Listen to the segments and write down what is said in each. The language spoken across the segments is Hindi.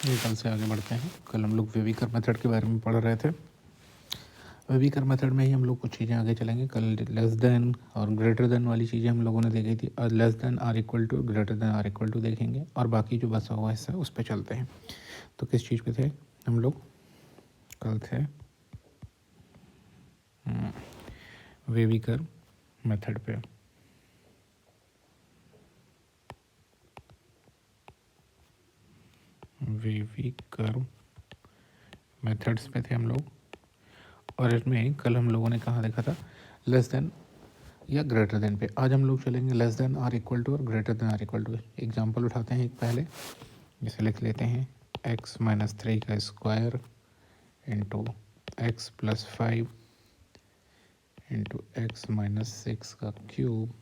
ये कल से आगे बढ़ते हैं। कल हम लोग वेविकर मेथड के बारे में पढ़ रहे थे। वेविकर मेथड में ही हम लोग कुछ चीज़ें आगे चलेंगे। कल लेस देन और ग्रेटर देन वाली चीज़ें हम लोगों ने देखी थी, और less than or equal to, greater than or equal to देखेंगे, और बाकी जो बचा हुआ हिस्सा है उस पर चलते हैं। तो किस चीज़ पे थे हम लोग? कल थे वेविकर मेथड पे। वेविकर मेथड्स पे थे हम लोग, और इसमें कल हम लोगों ने कहाँ देखा था? लेस देन या ग्रेटर देन पे। आज हम लोग चलेंगे less than or equal to और greater than or equal to. Example उठाते हैं एक पहले, जिसे लिख लेते हैं x-3 का square into x+5 into x-6 का cube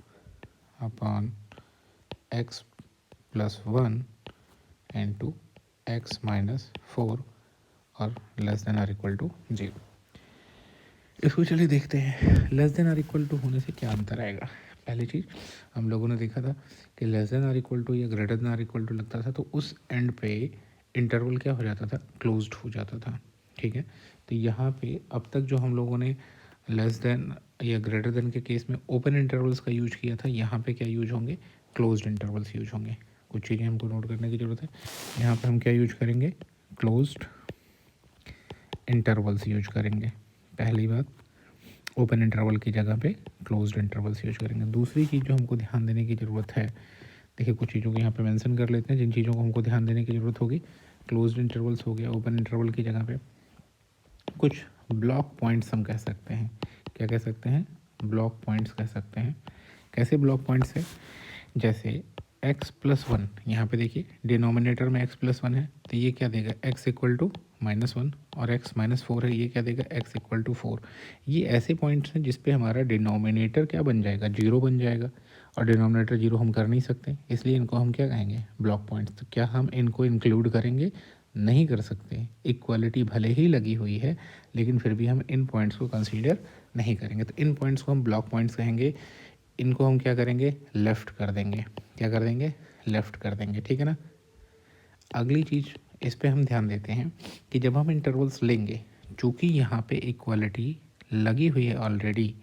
upon x+1 into x-4 और less than or equal to 0। इसको चलिए देखते हैं, less than or equal to होने से क्या अंतर आएगा। पहली चीज़ हम लोगों ने देखा था कि less than or equal to या greater than or equal to लगता था तो उस एंड पे इंटरवल क्या हो जाता था? क्लोज्ड हो जाता था। ठीक है, तो यहाँ पे अब तक जो हम लोगों ने लेस देन या ग्रेटर देन के केस में ओपन इंटरवल्स का यूज किया था, यहाँ पे क्या यूज होंगे? क्लोज्ड इंटरवल्स यूज होंगे। कुछ चीज़ें हमको नोट करने की ज़रूरत है। यहाँ पर हम क्या यूज करेंगे? क्लोज्ड इंटरवल्स यूज करेंगे। पहली बात, ओपन इंटरवल की जगह पे क्लोज्ड इंटरवल्स यूज करेंगे। दूसरी चीज़ जो हमको ध्यान देने की ज़रूरत है, देखिए कुछ चीज़ों को यहाँ पे मेंशन कर लेते हैं जिन चीज़ों को हमको ध्यान देने की ज़रूरत होगी। क्लोज्ड इंटरवल्स हो गया, ओपन इंटरवल की जगह पे कुछ ब्लॉक पॉइंट्स हम कह सकते हैं। क्या कह सकते हैं? ब्लॉक पॉइंट्स कह सकते हैं। कैसे ब्लॉक पॉइंट्स है? जैसे x+1, यहाँ पे देखिए डिनोमिनेटर में x+1 है तो ये क्या देगा? x इक्वल टू -1, और x-4 है, ये क्या देगा? x equal to 4। ये ऐसे पॉइंट्स हैं जिस पे हमारा डिनोमिनेटर क्या बन जाएगा? 0 बन जाएगा, और डिनोमिनेटर 0 हम कर नहीं सकते, इसलिए इनको हम क्या कहेंगे? Block points. तो क्या हम इनको इंक्लूड करेंगे? नहीं कर सकते। इक्वालिटी भले ही लगी हुई है लेकिन फिर भी हम इन पॉइंट्स को कंसीडर नहीं करेंगे, तो इन पॉइंट्स को हम ब्लॉक पॉइंट्स कहेंगे। इनको हम क्या करेंगे? लेफ़्ट कर देंगे। क्या कर देंगे? लेफ़्ट कर देंगे। ठीक है ना। अगली चीज़ इस पे हम ध्यान देते हैं कि जब हम इंटरवल्स लेंगे, चूँकि यहाँ पे इक्वालिटी लगी हुई है ऑलरेडी,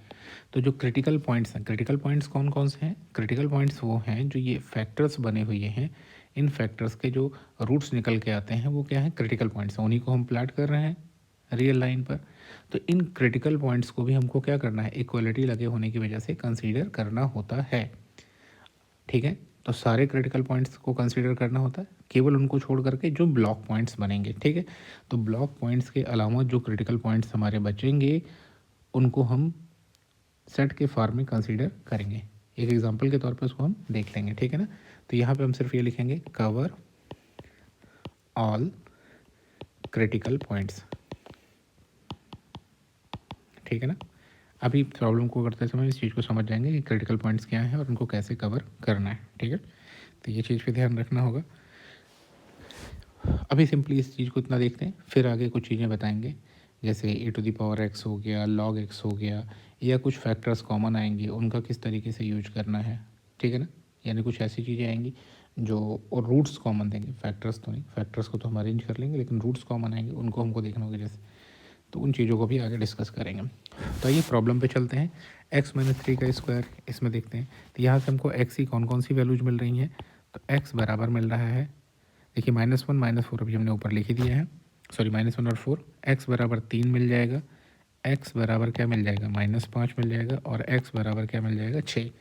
तो जो क्रिटिकल पॉइंट्स हैं, क्रिटिकल पॉइंट्स कौन कौन से हैं? क्रिटिकल पॉइंट्स वो हैं जो ये फैक्टर्स बने हुए हैं, इन फैक्टर्स के जो रूट्स निकल के आते हैं वो क्या है? क्रिटिकल पॉइंट्स हैं। उन्हीं को हम प्लाट कर रहे हैं रियल लाइन पर। तो इन क्रिटिकल पॉइंट्स को भी हमको क्या करना है? इक्वलिटी लगे होने की वजह से कंसीडर करना होता है। ठीक है, तो सारे क्रिटिकल पॉइंट्स को कंसीडर करना होता है, केवल उनको छोड़ करके जो ब्लॉक पॉइंट्स बनेंगे। ठीक है, तो ब्लॉक पॉइंट्स के अलावा जो क्रिटिकल पॉइंट्स हमारे बचेंगे उनको हम सेट के फॉर्म में कंसीडर करेंगे। एक एग्जांपल के तौर पे उसको हम देख लेंगे। ठीक है ना, तो यहाँ पे हम सिर्फ ये लिखेंगे कवर ऑल क्रिटिकल पॉइंट्स। ठीक है ना, अभी प्रॉब्लम को करते समय इस चीज़ को समझ जाएंगे कि क्रिटिकल पॉइंट्स क्या हैं और उनको कैसे कवर करना है। ठीक है, तो ये चीज़ पे ध्यान रखना होगा। अभी सिंपली इस चीज़ को इतना देखते हैं, फिर आगे कुछ चीज़ें बताएंगे, जैसे e⁻x हो गया, log x हो गया, या कुछ फैक्टर्स कॉमन आएंगे उनका किस तरीके से यूज करना है। ठीक है ना, यानी कुछ ऐसी चीज़ें आएंगी जो, और रूट्स कॉमन देंगे, फैक्टर्स तो नहीं, फैक्टर्स को तो हम अरेंज कर लेंगे लेकिन रूट्स कॉमन आएंगे, उनको हमको देखना होगा जैसे, तो उन चीज़ों को भी आगे डिस्कस करेंगे। तो आइए प्रॉब्लम पे चलते हैं। x-3 का स्क्वायर इसमें देखते हैं, तो यहाँ से हमको x की कौन कौन सी वैल्यूज मिल रही हैं। तो x बराबर मिल रहा है, देखिए -1 -4 अभी हमने ऊपर लिख ही दिया है, सॉरी -1 और 4। x बराबर 3 मिल जाएगा, x बराबर क्या मिल जाएगा? -5 मिल जाएगा, और x बराबर क्या मिल जाएगा? 6।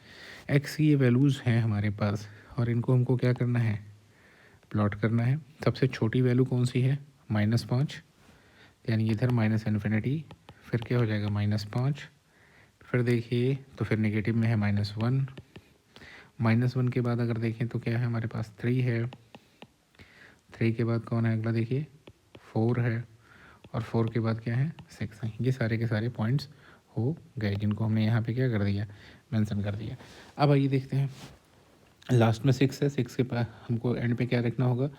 x की ये वैल्यूज़ हैं हमारे पास, और इनको हमको क्या करना है? प्लॉट करना है। सबसे छोटी वैल्यू कौन सी है? -5, यानी इधर -∞, फिर क्या हो जाएगा? -5, फिर देखिए तो फिर नेगेटिव में है -1, -1 के बाद अगर देखें तो क्या है हमारे पास? 3 है, 3 के बाद कौन है अगला? देखिए 4 है, और 4 के बाद क्या है? 6 है। ये सारे के सारे पॉइंट्स हो गए जिनको हमने यहाँ पे क्या कर दिया? मेंशन कर दिया। अब आइए देखते हैं, लास्ट में 6 है, 6 के पास हमको एंड पे क्या रखना होगा?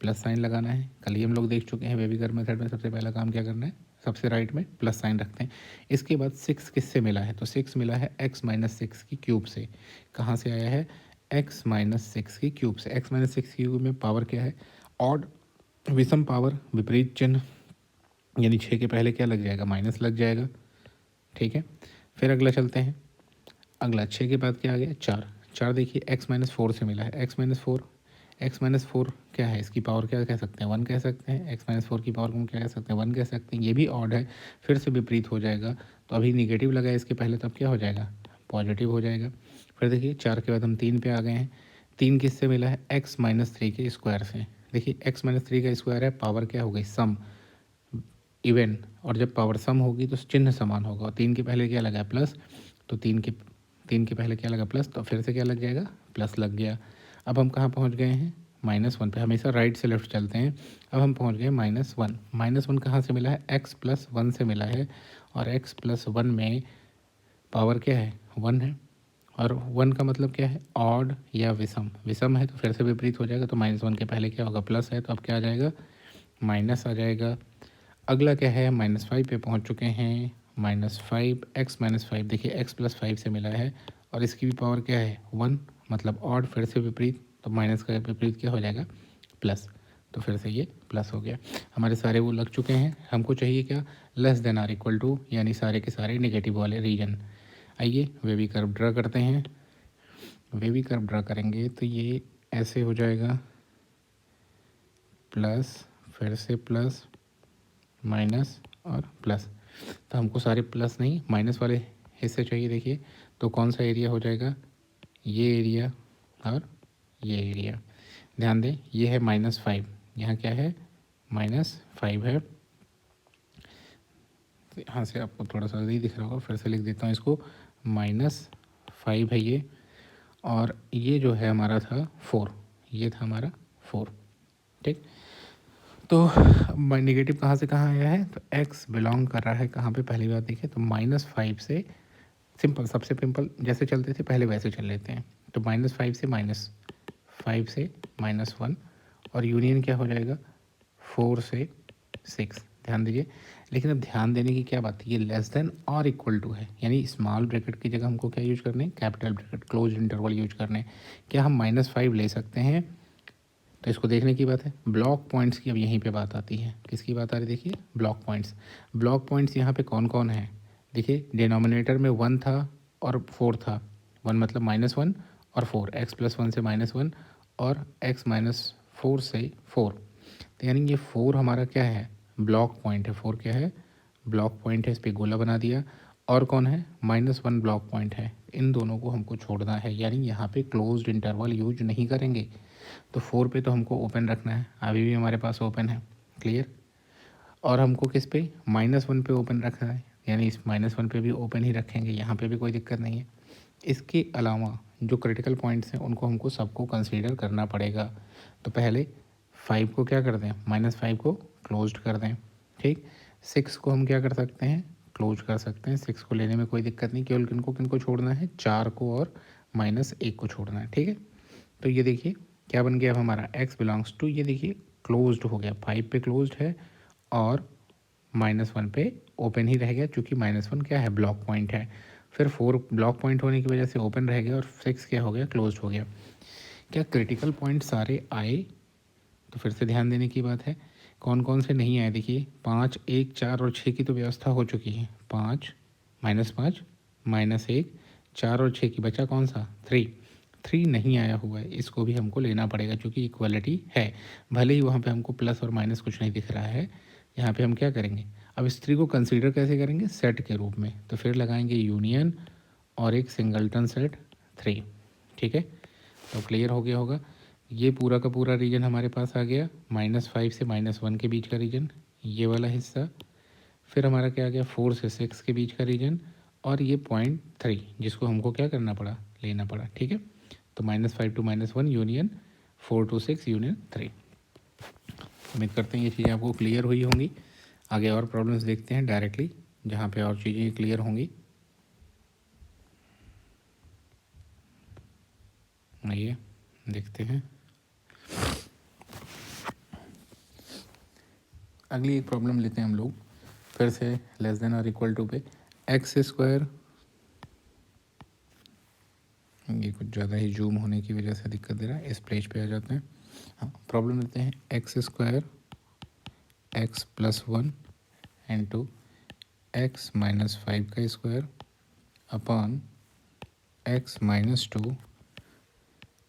प्लस साइन लगाना है। कल ही हम लोग देख चुके हैं वेविकर मेथड में सबसे पहला काम क्या करना है? सबसे राइट में प्लस साइन रखते हैं। इसके बाद 6 किससे मिला है? तो 6 मिला है x-6 की क्यूब से। कहाँ से आया है? x-6 की क्यूब से। x-6 की क्यूब में पावर क्या है? ऑड विषम पावर विपरीत चिन्ह, यानी 6 के पहले क्या लग जाएगा, माइनस लग जाएगा। ठीक है, फिर अगला चलते हैं। अगला 6 के बाद क्या आ गया, 4। 4 देखिए x-4 से मिला है। x-4 क्या है, इसकी पावर क्या कह सकते हैं, 1 कह सकते हैं। x-4 की पावर को हम क्या कह सकते हैं, 1 कह सकते हैं। ये भी ऑड है, फिर से विपरीत हो जाएगा। तो अभी निगेटिव लगा है इसके पहले, तो अब क्या हो जाएगा, पॉजिटिव हो जाएगा। फिर देखिए 4 के बाद हम 3 पे आ गए हैं। 3 किससे मिला है, x-3 के स्क्वायर से। देखिए x-3 का स्क्वायर है, पावर क्या हो गई, सम, इवन। और जब पावर सम होगी तो चिन्ह समान होगा। और 3 के पहले क्या लगा है, प्लस। तो 3 के पहले क्या लगा, प्लस। तो फिर से क्या लग जाएगा, प्लस लग गया। अब हम कहाँ पहुँच गए हैं, -1 पे। हमेशा राइट से लेफ्ट चलते हैं। अब हम पहुँच गए -1। -1 कहाँ से मिला है, x+1 से मिला है। और x+1 में पावर क्या है, 1 है। और 1 का मतलब क्या है, ऑड या विषम। विषम है तो फिर से विपरीत हो जाएगा। तो -1 के पहले क्या होगा, प्लस है, तो अब क्या आ जाएगा, माइनस आ जाएगा। अगला क्या है, -5 पे पहुंच चुके हैं। -5, x-5 देखिए x+5 से मिला है। और इसकी भी पावर क्या है, 1, मतलब ऑड, फिर से विपरीत। तो माइनस का विपरीत क्या हो जाएगा, प्लस। तो फिर से ये प्लस हो गया। हमारे सारे वो लग चुके हैं। हमको चाहिए क्या, less than or equal to, यानी सारे के सारे नेगेटिव वाले रीजन। आइए वेवी कर्व ड्रा करते हैं। वेवी कर्व ड्रा करेंगे तो ये ऐसे हो जाएगा, प्लस, फिर से प्लस, माइनस और प्लस। तो हमको सारे प्लस नहीं, माइनस वाले हिस्से चाहिए। देखिए तो कौन सा एरिया हो जाएगा, ये एरिया और ये एरिया। ध्यान दें, ये है -5, यहाँ क्या है, -5 है। तो यहाँ से आपको थोड़ा सा नहीं दिख रहा होगा, फिर से लिख देता हूँ इसको। -5 है ये। और ये जो है हमारा था 4, ये था हमारा 4। ठीक, तो नेगेटिव कहाँ से कहाँ आया है, तो x बिलोंग कर रहा है कहाँ पे, पहली बात देखिए तो -5 से, सिंपल, सबसे सिंपल जैसे चलते थे पहले वैसे चल लेते हैं। तो -5 से -5 से -1, और यूनियन क्या हो जाएगा, 4 से 6। ध्यान दीजिए, लेकिन अब ध्यान देने की क्या बात है, ये लेस देन और इक्वल टू है, यानी स्मॉल ब्रैकेट की जगह हमको क्या यूज करने हैं, capital bracket, close interval use करने हैं। क्या हम -5 ले सकते हैं, तो इसको देखने की बात है। ब्लॉक पॉइंट्स की अब यहीं पे बात आती है। किसकी बात आ रही है, देखिए ब्लॉक पॉइंट्स। ब्लॉक पॉइंट्स यहाँ पे कौन कौन है, देखिए डिनोमिनेटर में 1 था और 4 था। 1 मतलब -1 और 4, x+1 से -1 और x-4 से 4। तो यानी ये 4 हमारा क्या है, ब्लॉक पॉइंट है। 4 क्या है, ब्लॉक पॉइंट है। इस पर गोला बना दिया। और कौन है, -1 ब्लॉक पॉइंट है। इन दोनों को हमको छोड़ना है, यानी यहाँ पे क्लोज्ड इंटरवल यूज नहीं करेंगे। तो 4 पे तो हमको ओपन रखना है, अभी भी हमारे पास ओपन है, क्लियर। और हमको किस पे, -1 पे ओपन रखना है, यानी इस -1 पे भी ओपन ही रखेंगे, यहाँ पे भी कोई दिक्कत नहीं है। इसके अलावा जो क्रिटिकल पॉइंट्स हैं उनको हमको सबको कंसीडर करना पड़ेगा। तो पहले 5 को क्या कर दें, -5 को क्लोज्ड कर दें। ठीक, 6 को हम क्या कर सकते हैं, क्लोज कर सकते हैं। 6 को लेने में कोई दिक्कत नहीं, केवल किनको छोड़ना है, 4 को और -1 को छोड़ना है। ठीक है, तो ये देखिए क्या बन गया अब हमारा, x बिलोंग्स टू, ये देखिए क्लोज्ड हो गया, 5 पे क्लोज्ड है और -1 पे ओपन ही रह गया, चूँकि -1 क्या है, ब्लॉक पॉइंट है। फिर 4 ब्लॉक पॉइंट होने की वजह से ओपन रह गया और 6 क्या हो गया, क्लोज्ड हो गया। क्या क्रिटिकल पॉइंट सारे आए, तो फिर से ध्यान देने की बात है। कौन कौन से नहीं आए, देखिए 5, 1, 4 और 6 की तो व्यवस्था हो चुकी है। 5, -5, -1, 4 और 6 की बचा कौन सा, 3 नहीं आया हुआ है, इसको भी हमको लेना पड़ेगा क्योंकि इक्वलिटी है। भले ही वहाँ पे हमको प्लस और माइनस कुछ नहीं दिख रहा है, यहाँ पे हम क्या करेंगे, अब इस 3 को कंसीडर कैसे करेंगे, सेट के रूप में। तो फिर लगाएंगे यूनियन और एक सिंगलटन सेट 3। ठीक है, तो क्लियर हो गया होगा। ये पूरा का पूरा रीजन हमारे पास आ गया, -5 से -1 के बीच का रीजन, ये वाला हिस्सा। फिर हमारा क्या आ गया, 4 से 6 के बीच का रीजन, और ये पॉइंट 3 जिसको हमको क्या करना पड़ा, लेना पड़ा। ठीक है, तो -5 to -1 यूनियन, 4 to 6 यूनियन 3। उम्मीद करते हैं ये चीज़ें आपको क्लियर हुई होंगी। आगे और प्रॉब्लम्स देखते हैं डायरेक्टली, जहाँ पे और चीज़ें क्लियर होंगी। आइए देखते हैं अगली एक प्रॉब्लम लेते हैं हम लोग, फिर से लेस देन और इक्वल टू पे। x², ये कुछ ज़्यादा ही जूम होने की वजह से दिक्कत दे रहा है, इस पेज पे आ जाते हैं। हाँ, प्रॉब्लम लेते हैं x² x+1 into x-5 upon x-2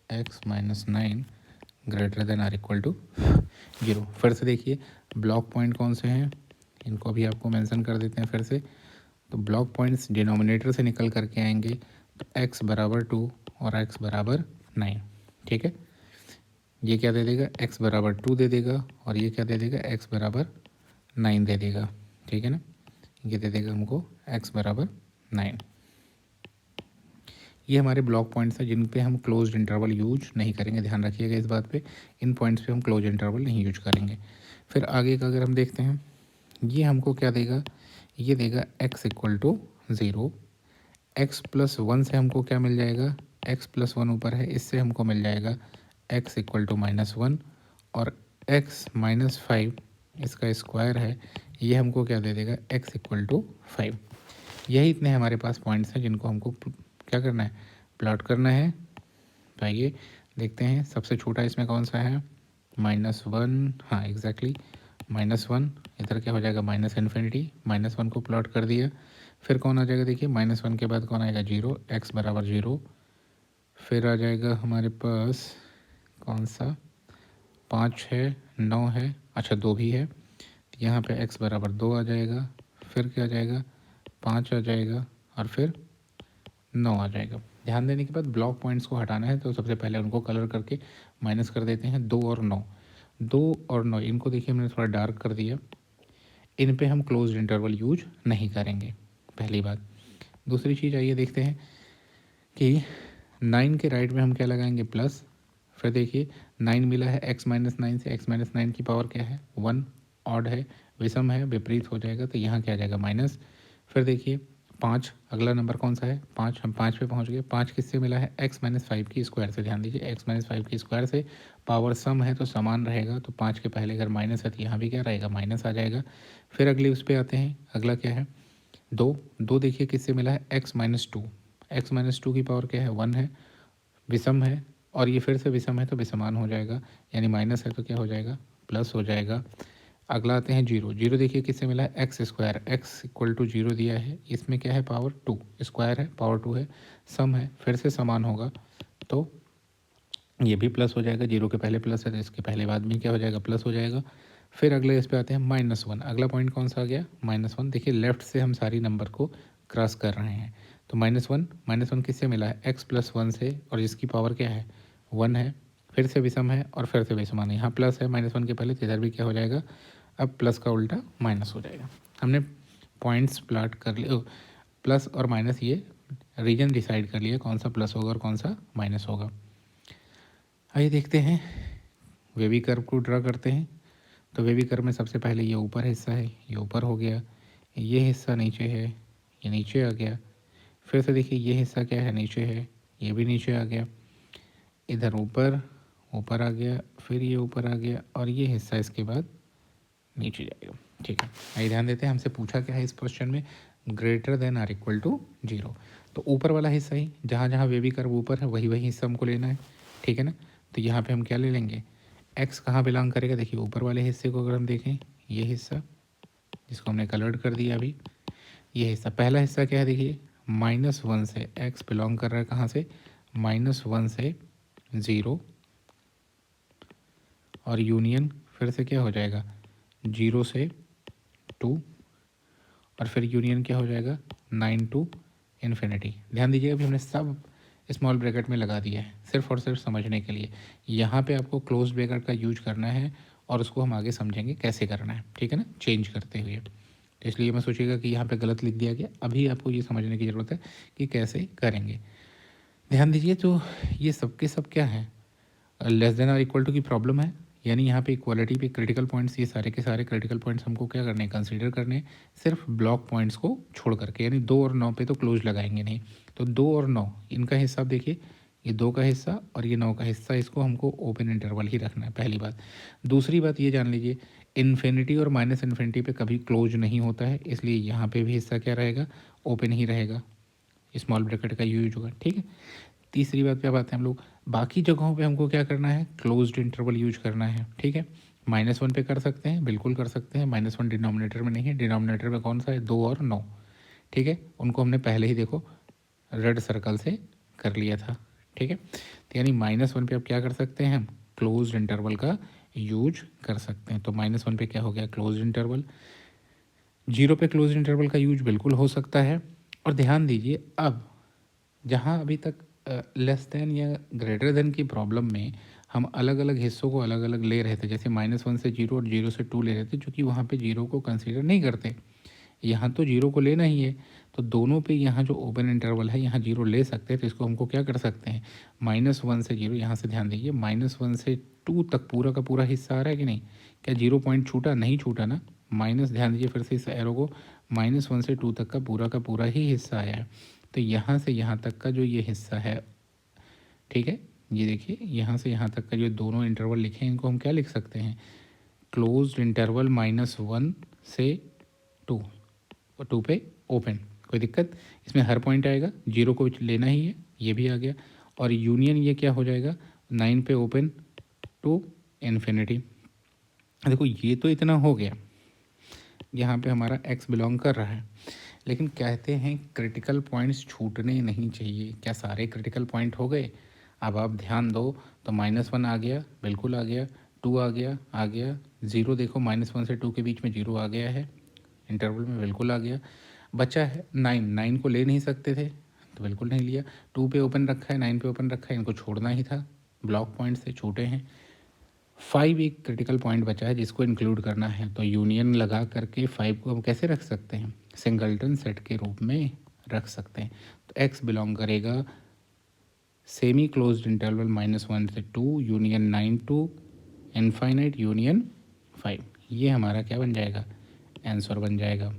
x-9 greater than or equal to 0। फिर से देखिए ब्लॉक पॉइंट कौन से हैं, इनको अभी आपको मेंशन कर देते हैं फिर से। तो ब्लॉक पॉइंट्स डिनोमिनेटर से निकल करके आएंगे, तो x बराबर 2 और x बराबर 9। ठीक है, ये क्या दे देगा, x बराबर 2 दे देगा और ये क्या दे देगा, x बराबर 9 दे देगा। ठीक है ना, ये दे देगा हमको x बराबर 9। ये हमारे ब्लॉक पॉइंट्स हैं जिन पे हम क्लोज्ड इंटरवल यूज नहीं करेंगे, ध्यान रखिएगा इस बात पे। इन पॉइंट्स पे हम क्लोज इंटरवल नहीं यूज करेंगे। फिर आगे का अगर हम देखते हैं, ये हमको क्या देगा, ये देगा x इक्वल टू 0। x+1 से हमको क्या मिल जाएगा, x+1 ऊपर है, इससे हमको मिल जाएगा x इक्वल टू -1 और x-5 इसका स्क्वायर है, ये हमको क्या दे देगा, x इक्वल टू 5। यही इतने हमारे पास पॉइंट्स हैं जिनको हमको क्या करना है, प्लॉट करना है। तो आइए देखते हैं, सबसे छोटा इसमें कौन सा है, -1। हाँ एग्जैक्टली -1। इधर क्या हो जाएगा, -∞। -1 को प्लॉट कर दिया। फिर कौन आ जाएगा, देखिए -1 के बाद कौन आएगा, 0, x बराबर 0। फिर आ जाएगा हमारे पास कौन सा, 5 है, 9 है, अच्छा 2 भी है, यहाँ पे x बराबर 2 आ जाएगा। फिर क्या आ जाएगा, 5 आ जाएगा और फिर 9 आ जाएगा। ध्यान देने के बाद ब्लॉक पॉइंट्स को हटाना है, तो सबसे पहले उनको कलर करके माइनस कर देते हैं। 2 और 9, 2 और 9 इनको देखिए मैंने थोड़ा डार्क कर दिया। इन पे हम क्लोज्ड इंटरवल यूज नहीं करेंगे, पहली बात। दूसरी चीज़ आइए देखते हैं कि 9 के राइट में हम क्या लगाएंगे, प्लस। फिर देखिए 9 मिला है x-9 से, x-9 की पावर क्या है, 1, ऑड है, विषम है, विपरीत हो जाएगा, तो यहाँ क्या आ जाएगा, माइनस। फिर देखिए 5, अगला नंबर कौन सा है, 5, हम 5 पे पहुँच गए। 5 किससे मिला है, x-5 की स्क्वायर से। ध्यान दीजिए x-5 की स्क्वायर से, पावर सम है तो समान रहेगा, तो 5 के पहले अगर माइनस है तो यहाँ भी क्या रहेगा, माइनस आ जाएगा। फिर अगले उस पर आते हैं, अगला क्या है, 2। 2 देखिए किससे मिला है, x-2। x-2 की पावर क्या है, 1 है, विषम है, और ये फिर से विषम है तो विषमान हो जाएगा, यानी माइनस है तो क्या हो जाएगा, प्लस हो जाएगा। अगला आते हैं 0। 0 देखिए किससे मिला है, x square. x equal to 0 दिया है, इसमें क्या है, पावर 2, स्क्वायर है, पावर 2 है, सम है, फिर से समान होगा, तो ये भी प्लस हो जाएगा। 0 के पहले प्लस है तो इसके पहले बाद में क्या हो जाएगा, प्लस हो जाएगा। फिर अगले इस पे आते हैं -1। अगला पॉइंट कौन सा आ गया, -1। देखिए लेफ्ट से हम सारी नंबर को क्रॉस कर रहे हैं, तो -1 किससे मिला है, x+1 से, और इसकी पावर क्या है, 1 है, फिर से विषम है और फिर से विषमान है। यहाँ प्लस है -1 के पहले, तो इधर भी क्या हो जाएगा, अब प्लस का उल्टा माइनस हो जाएगा। हमने पॉइंट्स प्लॉट कर लिए, प्लस और माइनस, ये रीजन डिसाइड कर लिया कौन सा प्लस होगा और कौन सा माइनस होगा। आइए देखते हैं, वेवी कर्व को ड्रा करते हैं। तो वेवी कर्व में सबसे पहले ये ऊपर हिस्सा है, ये ऊपर हो गया, ये हिस्सा नीचे है, ये नीचे आ गया। फिर से देखिए ये हिस्सा क्या है, नीचे है, ये भी नीचे आ गया, इधर ऊपर, ऊपर आ गया, फिर ये ऊपर आ गया, और ये हिस्सा इसके बाद नीचे जाएगा। ठीक है, आइए ध्यान देते हैं, हमसे पूछा क्या है इस क्वेश्चन में, greater than or equal to 0। तो ऊपर वाला हिस्सा ही, जहाँ जहाँ वेवी कर्व ऊपर है वही वही हिस्सा हमको लेना है। ठीक है ना, तो यहाँ पे हम क्या ले लेंगे, x कहाँ बिलोंग करेगा, देखिए ऊपर वाले हिस्से को अगर हम देखें, ये हिस्सा जिसको हमने कलर्ड कर दिया अभी, ये हिस्सा, पहला हिस्सा क्या है, देखिए -1 से x बिलोंग कर रहा है कहाँ से, -1 से 0, और यूनियन फिर से क्या हो जाएगा, 0 से 2, और फिर यूनियन क्या हो जाएगा, 9 टू इन्फिनिटी। ध्यान दीजिए अभी हमने सब स्मॉल ब्रैकेट में लगा दिया है, सिर्फ और सिर्फ समझने के लिए। यहाँ पे आपको क्लोज ब्रैकेट का यूज करना है, और उसको हम आगे समझेंगे कैसे करना है, ठीक है ना, चेंज करते हुए। तो इसलिए मैं सोचिएगा कि यहाँ पे गलत लिख दिया गया, अभी आपको ये समझने की ज़रूरत है कि कैसे करेंगे। ध्यान दीजिए, तो ये सब के सब क्या है, less than or equal to की प्रॉब्लम है, यानी यहाँ पे इक्वालिटी पे क्रिटिकल पॉइंट्स, ये सारे के सारे क्रिटिकल पॉइंट्स हमको क्या करने, कंसीडर करने, सिर्फ ब्लॉक पॉइंट्स को छोड़ करके, यानी 2 और 9 पे तो क्लोज लगाएंगे नहीं। तो 2 और 9 इनका हिस्सा देखिए, ये 2 का हिस्सा और ये 9 का हिस्सा, इसको हमको ओपन इंटरवल ही रखना है, पहली बात। दूसरी बात ये जान लीजिए, इन्फिनिटी और -∞ पे कभी क्लोज नहीं होता है, इसलिए यहाँ पे भी हिस्सा क्या रहेगा, ओपन ही रहेगा, स्मॉल ब्रैकेट का यूज होगा। ठीक है, तीसरी बात पे अब आते हैं हम लोग, बाकी जगहों पे हमको क्या करना है, क्लोज्ड इंटरवल यूज करना है। ठीक है, -1 पे कर सकते हैं, बिल्कुल कर सकते हैं। -1 डिनोमिनेटर में नहीं है, डिनोमिनेटर में कौन सा है, 2 और 9, ठीक है। उनको हमने पहले ही देखो रेड सर्कल से कर लिया था, ठीक है। तो यानी -1 पे अब क्या कर सकते हैं हम, क्लोज्ड इंटरवल का यूज कर सकते हैं। तो -1 पे क्या हो गया, क्लोज्ड इंटरवल। 0 पे क्लोज्ड इंटरवल का यूज बिल्कुल हो सकता है। और ध्यान दीजिए, अब जहाँ अभी तक लेस देन या ग्रेटर देन की प्रॉब्लम में हम अलग अलग हिस्सों को अलग अलग ले रहे थे, जैसे -1 से 0 और 0 से 2 ले रहे थे, क्योंकि वहाँ पे 0 को कंसीडर नहीं करते। यहाँ तो 0 को लेना ही है, तो दोनों पे यहाँ जो ओपन इंटरवल है यहाँ 0 ले सकते हैं। तो इसको हमको क्या कर सकते हैं, -1 से 0, यहाँ से ध्यान दीजिए -1 से 2 तक पूरा का पूरा हिस्सा आ रहा है कि नहीं, क्या 0 पॉइंट छूटा, नहीं छूटा ना। माइनस, ध्यान दीजिए फिर से इस एरो को, -1 से 2 तक का पूरा ही हिस्सा आया है। तो यहाँ से यहाँ तक का जो ये हिस्सा है, ठीक है, ये देखिए यहाँ से यहाँ तक का जो दोनों इंटरवल लिखे हैं, इनको हम क्या लिख सकते हैं, क्लोज्ड इंटरवल -1 से 2, और 2 पे ओपन। कोई दिक्कत, इसमें हर पॉइंट आएगा, 0 को लेना ही है, ये भी आ गया। और यूनियन ये क्या हो जाएगा, 9 पे ओपन टू इन्फिनिटी। देखो ये तो इतना हो गया, यहाँ पे हमारा x बिलोंग कर रहा है। लेकिन कहते हैं क्रिटिकल पॉइंट्स छूटने नहीं चाहिए। क्या सारे क्रिटिकल पॉइंट हो गए? अब आप ध्यान दो, तो -1 आ गया, बिल्कुल आ गया, 2 आ गया 0, देखो -1 से 2 के बीच में 0 आ गया है, इंटरवल में बिल्कुल आ गया। बचा है 9 को ले नहीं सकते थे तो बिल्कुल नहीं लिया, 2 पे ओपन रखा है, 9 पे ओपन रखा है, इनको छोड़ना ही था, ब्लॉक पॉइंट से छूटे हैं। 5 एक क्रिटिकल पॉइंट बचा है जिसको इंक्लूड करना है, तो यूनियन लगा करके 5 को हम कैसे रख सकते हैं, सिंगल्टन सेट के रूप में रख सकते हैं। तो x बिलोंग करेगा सेमी क्लोज्ड इंटरवल -1 से 2 यूनियन 9 टू इनफाइनाइट यूनियन 5। ये हमारा क्या बन जाएगा, आंसर बन जाएगा,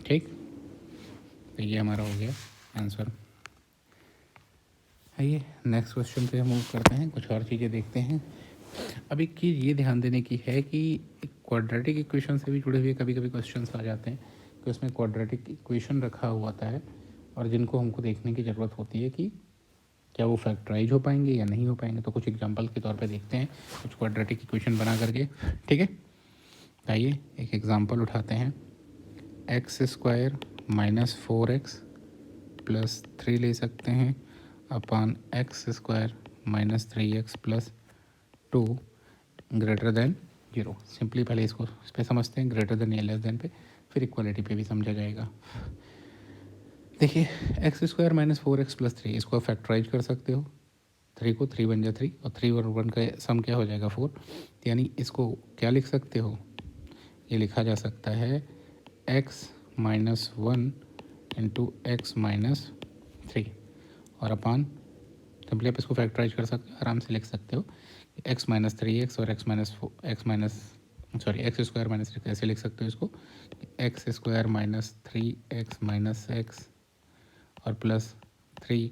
ठीक। तो ये हमारा हो गया आंसर। आइए नेक्स्ट क्वेश्चन पे हम मूव करते हैं, कुछ और चीज़ें देखते हैं। अब एक चीज़ ये ध्यान देने की है कि क्वाड्रेटिक इक्वेशन से भी जुड़े हुए कभी कभी क्वेश्चंस आ जाते हैं कि उसमें क्वाड्रेटिक इक्वेशन रखा हुआ होता है और जिनको हमको देखने की ज़रूरत होती है कि क्या वो फैक्टराइज हो पाएंगे या नहीं हो पाएंगे। तो कुछ एग्जांपल के तौर पे देखते हैं कुछ क्वाड्रेटिक इक्वेशन बना करके, ठीक है। आइए एक एग्जांपल उठाते हैं, x² - 4x + 3 ले सकते हैं अपान x² - 3x + 2 greater than 0। Simply पहले इसको इस पर समझते हैं, ग्रेटर देन या लेस देन पे, फिर इक्वालिटी पे भी समझा जाएगा। देखिए x² - 4x + 3, इसको आप फैक्टराइज कर सकते हो, 3 को 3 बन जाए 3, और 3 और 1 का सम क्या हो जाएगा 4। यानी इसको क्या लिख सकते हो, ये लिखा जा सकता है x - 1 इंटू x - 3 और अपान, सिंपली आप इसको फैक्टराइज कर सकते हो, आराम से लिख सकते हो x - 3x और x² - 3 कैसे लिख सकते हो इसको, x² - 3x - x और +3,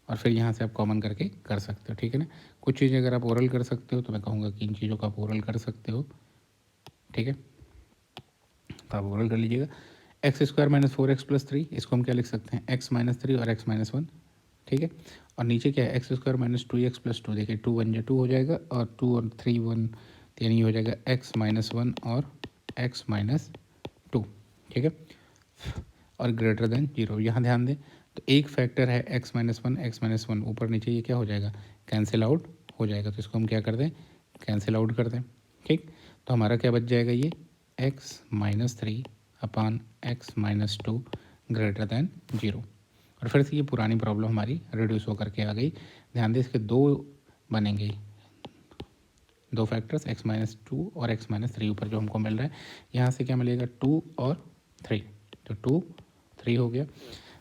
और फिर यहाँ से आप कॉमन करके कर सकते हो, ठीक है ना। कुछ चीज़ें अगर आप ओरल कर सकते हो तो मैं कहूँगा कि इन चीज़ों का आप ओरल कर सकते हो, ठीक है। तो आप ओरल कर लीजिएगा, x² - 4x + 3, इसको हम क्या लिख सकते हैं, x - 3 और x - 1, ठीक है। और नीचे क्या है, x² - 2x + 2, देखिए 2 1 2 हो जाएगा, और 2 और 3 1, यानी हो जाएगा x - 1 और x - 2, ठीक है। और ग्रेटर देन 0, यहाँ ध्यान दें, तो एक फैक्टर है x - 1 x - 1, ऊपर नीचे ये क्या हो जाएगा, कैंसिल आउट हो जाएगा। तो इसको हम क्या कर दें, कैंसिल आउट कर दें, ठीक। तो हमारा क्या बच जाएगा, ये x - 3 अपान x - 2 ग्रेटर देन 0। और फिर से ये पुरानी प्रॉब्लम हमारी रिड्यूस होकर के आ गई। ध्यान दें, इसके दो बनेंगे, दो फैक्टर्स x - 2 और x - 3 ऊपर जो हमको मिल रहा है, यहाँ से क्या मिलेगा 2 और 3, तो 2 3 हो गया।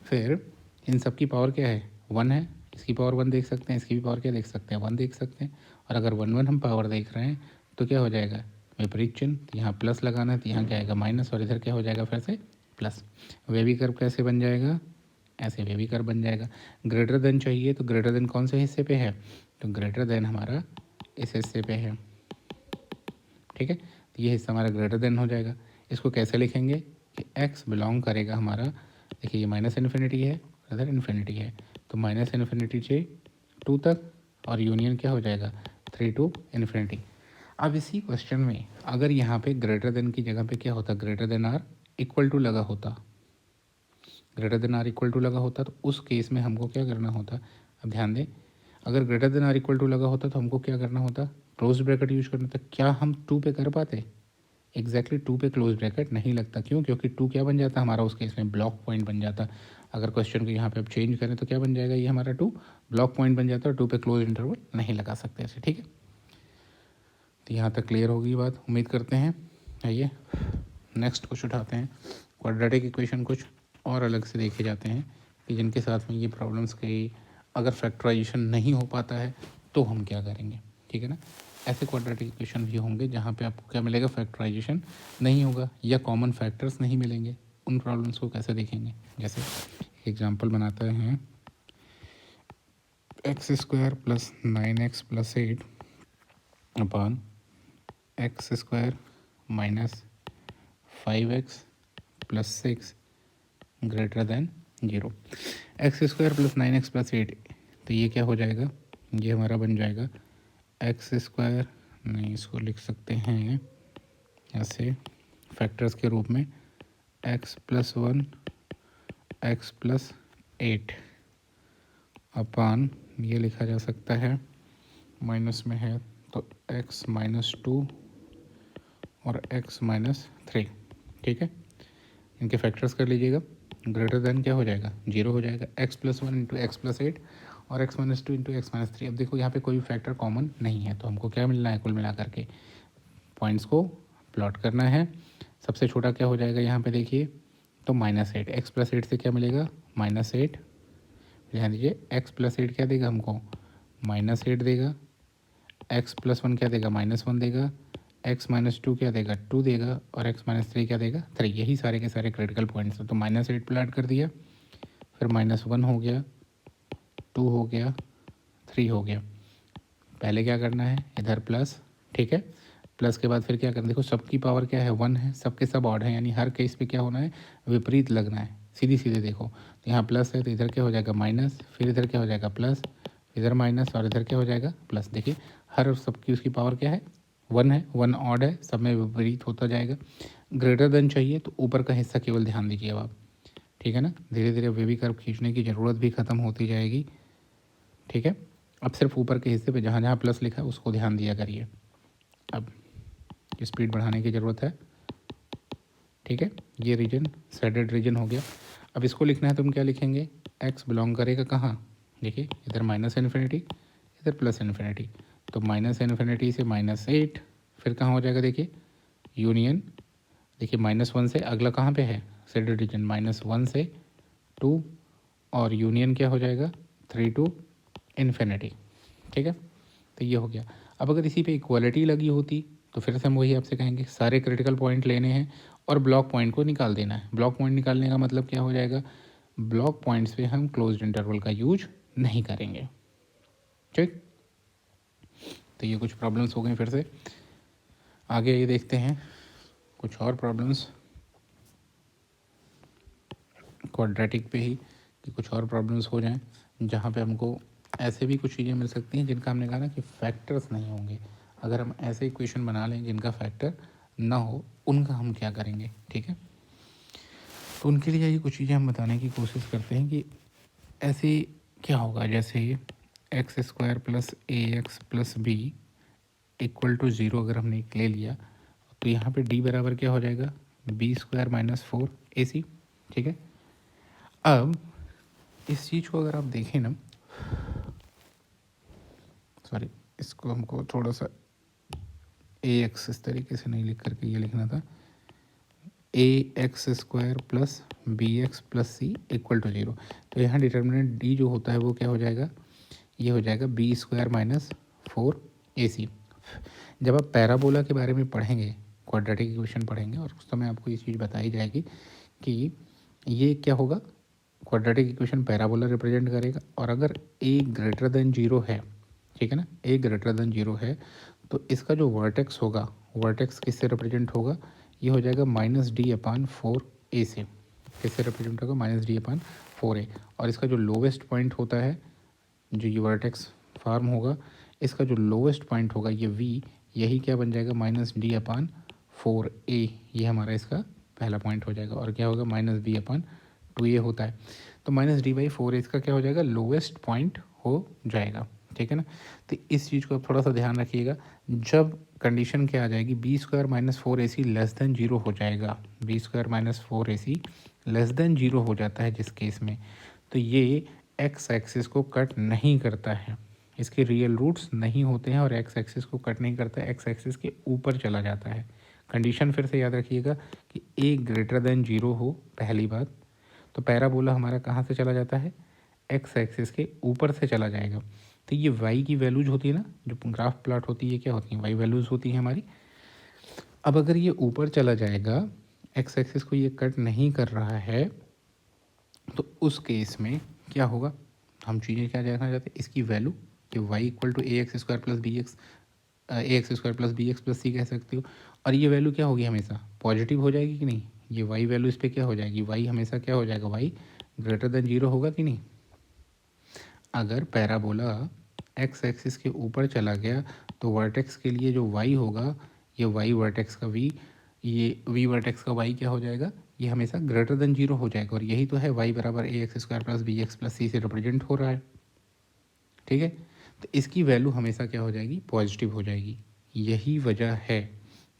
फिर इन सब की पावर क्या है, 1 है, इसकी पावर 1 देख सकते हैं, इसकी भी पावर क्या देख सकते हैं, 1 देख सकते हैं। और अगर 1 1 हम पावर देख रहे हैं तो क्या हो जाएगा, विपरीत चिन्ह, तो यहाँ प्लस लगाना है, तो यहाँ क्या आएगा माइनस, और इधर क्या हो जाएगा फिर से प्लस। वेवी कर्व कैसे बन जाएगा, ऐसे वेवी कर्व बन जाएगा। ग्रेटर देन चाहिए, तो ग्रेटर देन कौन से हिस्से पे है, तो ग्रेटर देन हमारा इस हिस्से पे है, ठीक है। तो ये हिस्सा हमारा ग्रेटर देन हो जाएगा। इसको कैसे लिखेंगे कि x बिलोंग करेगा हमारा, देखिए ये -इन्फिनिटी है, इधर इन्फिनिटी है, तो -इन्फिनिटी से 2 तक, और यूनियन क्या हो जाएगा 3 टू इन्फिनिटी। अब इसी क्वेश्चन में अगर यहाँ पे ग्रेटर देन की जगह पे क्या होता, greater than or equal to लगा होता, greater than or equal to लगा होता, तो उस केस में हमको क्या करना होता। अब ध्यान दें, अगर greater than or equal to लगा होता तो हमको क्या करना होता, क्लोज ब्रैकेट यूज करना था। क्या हम 2 पे कर पाते? एग्जैक्टली 2 पे क्लोज ब्रैकेट नहीं लगता। क्यों? क्योंकि 2 क्या बन जाता हमारा उस केस में, ब्लॉक पॉइंट बन जाता। अगर क्वेश्चन को यहाँ पे अब चेंज करें तो क्या बन जाएगा, ये हमारा 2 ब्लॉक पॉइंट बन जाता है, 2 पे क्लोज इंटरवल नहीं लगा सकते ऐसे। ठीक है, तो यहाँ तक क्लियर होगी बात, उम्मीद करते हैं। आइए नेक्स्ट कुछ उठाते हैं, क्वाड्रेटिक इक्वेशन कुछ और अलग से देखे जाते हैं कि जिनके साथ में ये प्रॉब्लम्स की अगर फैक्टराइजेशन नहीं हो पाता है तो हम क्या करेंगे। ठीक है ना, ऐसे क्वाड्रेटिक इक्वेशन भी होंगे जहाँ पे आपको क्या मिलेगा, फैक्टराइजेशन नहीं होगा या कॉमन फैक्टर्स नहीं मिलेंगे। उन प्रॉब्लम्स को कैसे देखेंगे, जैसे एग्जांपल बनाते हैं, x square plus 9x plus 8 upon x square minus 5x plus 6 greater than 0। X square plus 9x plus 8, तो ये क्या हो जाएगा, ये हमारा बन जाएगा एक्स स्क्वायर, नहीं इसको लिख सकते हैं ऐसे फैक्टर्स के रूप में, एक्स प्लस 1 एक्स प्लस 8 अपान, ये लिखा जा सकता है माइनस में है तो एक्स माइनस 2 और एक्स माइनस 3। ठीक है, इनके फैक्टर्स कर लीजिएगा, ग्रेटर देन क्या हो जाएगा, 0 हो जाएगा। X plus 1 into x plus 8 और x minus 2 into x minus 3। अब देखो यहाँ पे कोई फैक्टर कॉमन नहीं है, तो हमको क्या मिलना है, कुल मिला करके पॉइंट्स को प्लॉट करना है। सबसे छोटा क्या हो जाएगा यहाँ पे देखिए, तो -8, एक्स प्लस 8 से क्या मिलेगा, -8। ध्यान दीजिए, एक्स प्लस 8 क्या देगा हमको, -8 देगा। एक्स प्लस 1 क्या देगा, -1 देगा। एक्स माइनस 2 क्या देगा, 2 देगा। और एक्स माइनस 3 क्या देगा, 3। यही सारे के सारे क्रिटिकल पॉइंट्स हैं। तो -8 प्लॉट कर दिया, फिर -1 हो गया, 2 हो गया, 3 हो गया। पहले क्या करना है, इधर प्लस। ठीक है, प्लस के बाद फिर क्या करना, देखो सबकी पावर क्या है, 1 है, सबके सब ऑड है, यानी हर केस पे क्या होना है, विपरीत लगना है। सीधी सीधे देखो, तो यहाँ प्लस है तो इधर क्या हो जाएगा माइनस, फिर इधर क्या हो जाएगा प्लस, इधर माइनस और इधर क्या हो जाएगा प्लस। देखिए हर सबकी उसकी पावर क्या है, 1 है, 1 ऑड है, सब में विपरीत होता जाएगा। ग्रेटर देन चाहिए तो ऊपर का हिस्सा केवल ध्यान दीजिए अब आप। ठीक है ना, धीरे धीरे बेबी कर्व खींचने की ज़रूरत भी ख़त्म होती जाएगी। ठीक है, अब सिर्फ ऊपर के हिस्से पे जहाँ जहाँ प्लस लिखा है उसको ध्यान दिया करिए। अब स्पीड बढ़ाने की ज़रूरत है। ठीक है, ये रीजन शेडेड रीजन हो गया। अब इसको लिखना है तो हम क्या लिखेंगे, एक्स बिलोंग करेगा कहाँ, देखिए इधर माइनस इन्फिनिटी, इधर प्लस इन्फिनिटी। तो माइनस इन्फिनिटी से -8, फिर कहाँ हो जाएगा, देखिए यूनियन। देखिए -1 से अगला कहाँ पे है, शेडेड रीजन, -1 से 2 और यूनियन क्या हो जाएगा 3 टू इन्फिनिटी। ठीक है, तो ये हो गया। अब अगर इसी पे इक्वालिटी लगी होती तो फिर से हम वही आपसे कहेंगे, सारे क्रिटिकल पॉइंट लेने हैं और ब्लॉक पॉइंट को निकाल देना है। ब्लॉक पॉइंट निकालने का मतलब क्या हो जाएगा, ब्लॉक पॉइंट्स पे हम क्लोज्ड इंटरवल का यूज नहीं करेंगे। ठीक, तो ये कुछ प्रॉब्लम्स हो गए। फिर से आगे ये देखते हैं कुछ और प्रॉब्लम्स क्वाड्रेटिक पे ही, कि कुछ और प्रॉब्लम्स हो जाएं जहाँ पे हमको ऐसे भी कुछ चीज़ें मिल सकती हैं जिनका हमने कहा ना कि फैक्टर्स नहीं होंगे। अगर हम ऐसे इक्वेशन बना लें जिनका फैक्टर ना हो, उनका हम क्या करेंगे। ठीक है, तो उनके लिए ये कुछ चीज़ें हम बताने की कोशिश करते हैं कि ऐसे क्या होगा। जैसे x square plus a x plus b equal to 0 अगर हमने ले लिया तो यहाँ पे डी बराबर क्या हो जाएगा, बी स्क्वायर माइनस 4 ए सी। ठीक है, अब इस चीज़ को अगर आप देखें ना, सॉरी इसको हमको थोड़ा सा ए एक्स इस तरीके से नहीं लिख करके ये लिखना था, A X square plus B X plus C equal to 0। तो यहाँ डिटर्मिनेंट डी जो होता है वो क्या हो जाएगा, ये हो जाएगा बी स्क्वायर माइनस 4 ए सी। जब आप पैराबोला के बारे में पढ़ेंगे, क्वाड्रेटिक इक्वेशन पढ़ेंगे, और उस समय आपको ये चीज़ बताई जाएगी कि ये क्या होगा, क्वाड्रेटिक इक्वेशन पैराबोला रिप्रेजेंट करेगा। और अगर ए ग्रेटर देन 0 है, ठीक है ना, ए ग्रेटर देन 0 है, तो इसका जो वर्टेक्स होगा, वर्टेक्स किससे रिप्रेजेंट होगा, ये हो जाएगा -d/4 ए से। किससे रिप्रेजेंट होगा, -d/4 ए। और इसका जो लोवेस्ट पॉइंट होता है, जो ये वर्टेक्स फार्म होगा, इसका जो लोवेस्ट पॉइंट होगा ये v, यही क्या बन जाएगा -d/4a, ये हमारा इसका पहला पॉइंट हो जाएगा। और क्या होगा -b/2a होता है, तो -d/4a इसका क्या हो जाएगा, लोवेस्ट पॉइंट हो जाएगा। ठीक है ना। तो इस चीज़ को आप थोड़ा सा ध्यान रखिएगा। जब कंडीशन क्या आ जाएगी, b² - 4ac लेस देन 0 हो जाएगा, b² - 4ac लेस देन 0 हो जाता है जिस केस में, तो ये एक्स एक्सिस को कट नहीं करता है, इसके रियल रूट्स नहीं होते हैं और एक्स एक्सिस को कट नहीं करता है, एक्स एक्सिस के ऊपर चला जाता है। कंडीशन फिर से याद रखिएगा कि a ग्रेटर देन 0 हो, पहली बात। तो पैराबोला हमारा कहाँ से चला जाता है, एक्स एक्सिस के ऊपर से चला जाएगा। तो ये y की वैल्यूज होती है ना, जो ग्राफ प्लॉट होती है क्या होती है, y वैल्यूज़ होती हैं हमारी। अब अगर ये ऊपर चला जाएगा, एक्स एक्सिस को ये कट नहीं कर रहा है, तो उस केस में क्या होगा, हम चीज़ें क्या देखना चाहते हैं, इसकी वैल्यू कि y = ax² + bx, ax² + bx + c कह सकते हो। और ये वैल्यू क्या होगी, हमेशा पॉजिटिव हो जाएगी कि नहीं, ये y वैल्यू इस पर क्या हो जाएगी, y हमेशा क्या हो जाएगा, y ग्रेटर देन 0 होगा कि नहीं। अगर पैराबोला एक्स एक्सिस के ऊपर चला गया तो वर्टेक्स के लिए जो y होगा, ये y वर्टेक्स का v, ये v वर्टेक्स का y क्या हो जाएगा, ये हमेशा ग्रेटर देन 0 हो जाएगा। और यही तो है y = ax² + bx + c से रिप्रेजेंट हो रहा है। ठीक है, तो इसकी वैल्यू हमेशा क्या हो जाएगी, पॉजिटिव हो जाएगी। यही वजह है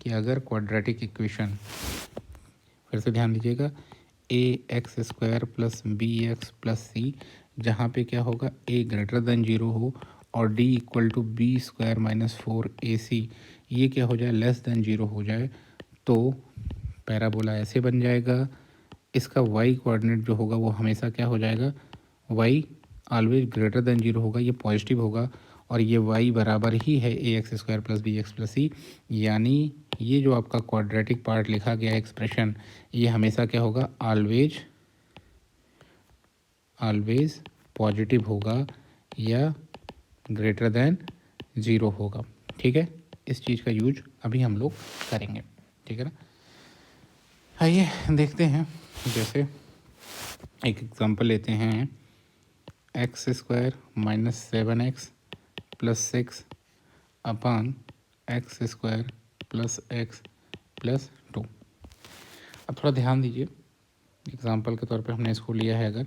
कि अगर क्वाड्रेटिक इक्वेशन, फिर से ध्यान दीजिएगा, ax² + bx + c, जहाँ पे क्या होगा, a ग्रेटर देन 0 हो और d = b² - 4ac, ये क्या हो जाए, लेस देन 0 हो जाए, तो पैराबोला ऐसे बन जाएगा। इसका y कोऑर्डिनेट जो होगा वो हमेशा क्या हो जाएगा, y ऑलवेज ग्रेटर देन 0 होगा, ये पॉजिटिव होगा। और ये y बराबर ही है ax² + bx + c, यानी ये जो आपका क्वाड्रेटिक पार्ट लिखा गया है एक्सप्रेशन, ये हमेशा क्या होगा, ऑलवेज पॉजिटिव होगा या ग्रेटर देन 0 होगा। ठीक है, इस चीज़ का यूज अभी हम लोग करेंगे। ठीक है ना। आइए देखते हैं, जैसे एक एग्जांपल लेते हैं, x² - 7x + 6 upon x² + x + 2। अब थोड़ा ध्यान दीजिए, एग्जांपल के तौर पे हमने इसको लिया है। अगर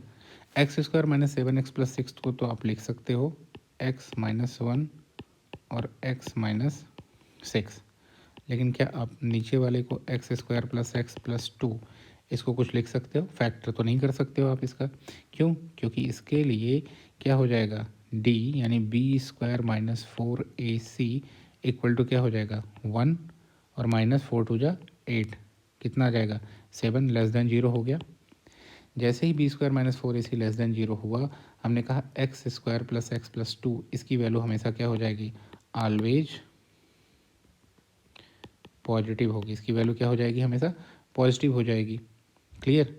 x² - 7x + 6 को तो आप लिख सकते हो x - 1 और x - 6, लेकिन क्या आप नीचे वाले को x² + x + 2 इसको कुछ लिख सकते हो, फैक्टर तो नहीं कर सकते हो आप इसका। क्यों, क्योंकि इसके लिए क्या हो जाएगा, d यानी b² - 4ac = क्या हो जाएगा, 1 और -4 × 2 = 8, कितना आ जाएगा, 7, लेस देन 0 हो गया। जैसे ही b² - 4ac लेस देन 0 हुआ, हमने कहा x² + x + 2, इसकी वैल्यू हमेशा क्या हो जाएगी, ऑलवेज पॉजिटिव होगी। इसकी वैल्यू क्या हो जाएगी, हमेशा पॉजिटिव हो जाएगी। क्लियर।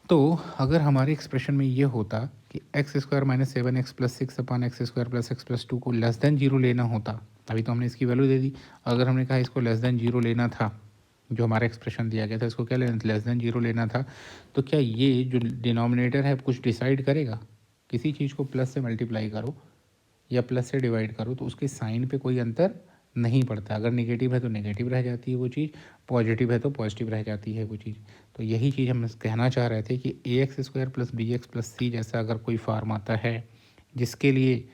तो अगर हमारे एक्सप्रेशन में ये होता कि x² - 7x + 6 upon x² + x + 2 को लेस देन 0 लेना होता, अभी तो हमने इसकी वैल्यू दे दी। अगर हमने कहा इसको लेस देन 0 लेना था, जो हमारा एक्सप्रेशन दिया गया था इसको क्या लेना, लेस देन 0 लेना था, तो क्या ये जो डिनोमिनेटर है कुछ डिसाइड करेगा। किसी चीज़ को प्लस से मल्टीप्लाई करो या प्लस से डिवाइड करो तो उसके साइन पे कोई अंतर नहीं पड़ता। अगर नेगेटिव है तो नेगेटिव रह जाती है वो चीज़, पॉजिटिव है तो पॉजिटिव रह जाती है वो चीज़। तो यही चीज़ हम कहना चाह रहे थे कि ax² + bx + c जैसा अगर कोई फॉर्म आता है जिसके लिए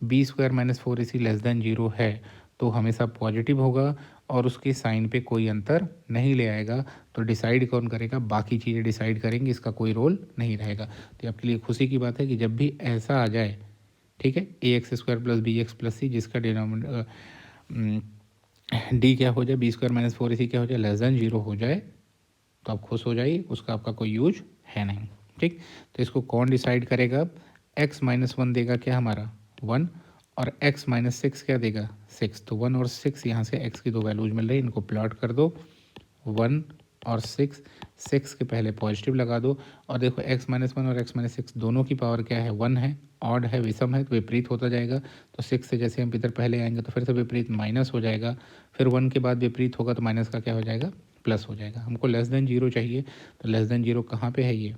b² - 4ac लेस देन 0 है, तो हमेशा पॉजिटिव होगा और उसके साइन पे कोई अंतर नहीं ले आएगा। तो डिसाइड कौन करेगा, बाकी चीज़ें डिसाइड करेंगी, इसका कोई रोल नहीं रहेगा। तो आपके लिए खुशी की बात है कि जब भी ऐसा आ जाए, ठीक है, ax² + bx + c जिसका डी क्या हो जाए, b² - 4ac क्या हो जाए, लेस देन 0 हो जाए, तो आप खुश हो जाइए, उसका आपका कोई यूज है नहीं। ठीक, तो इसको कौन डिसाइड करेगा, x - 1 देगा क्या हमारा 1 और x - 6 क्या देगा 6, तो 1 और 6 यहाँ से x की दो वैल्यूज मिल रही है, इनको प्लॉट कर दो, 1 और 6, 6 के पहले पॉजिटिव लगा दो और देखो x - 1 और x - 6 दोनों की पावर क्या है, 1 है, ऑड है, विषम है, तो विपरीत होता जाएगा। तो 6 से जैसे हम इधर पहले आएंगे तो फिर से विपरीत माइनस हो जाएगा, फिर 1 के बाद विपरीत होगा तो माइनस का क्या हो जाएगा, प्लस हो जाएगा। हमको लेस देन 0 चाहिए, तो लेस देन 0 कहाँ पे है, ये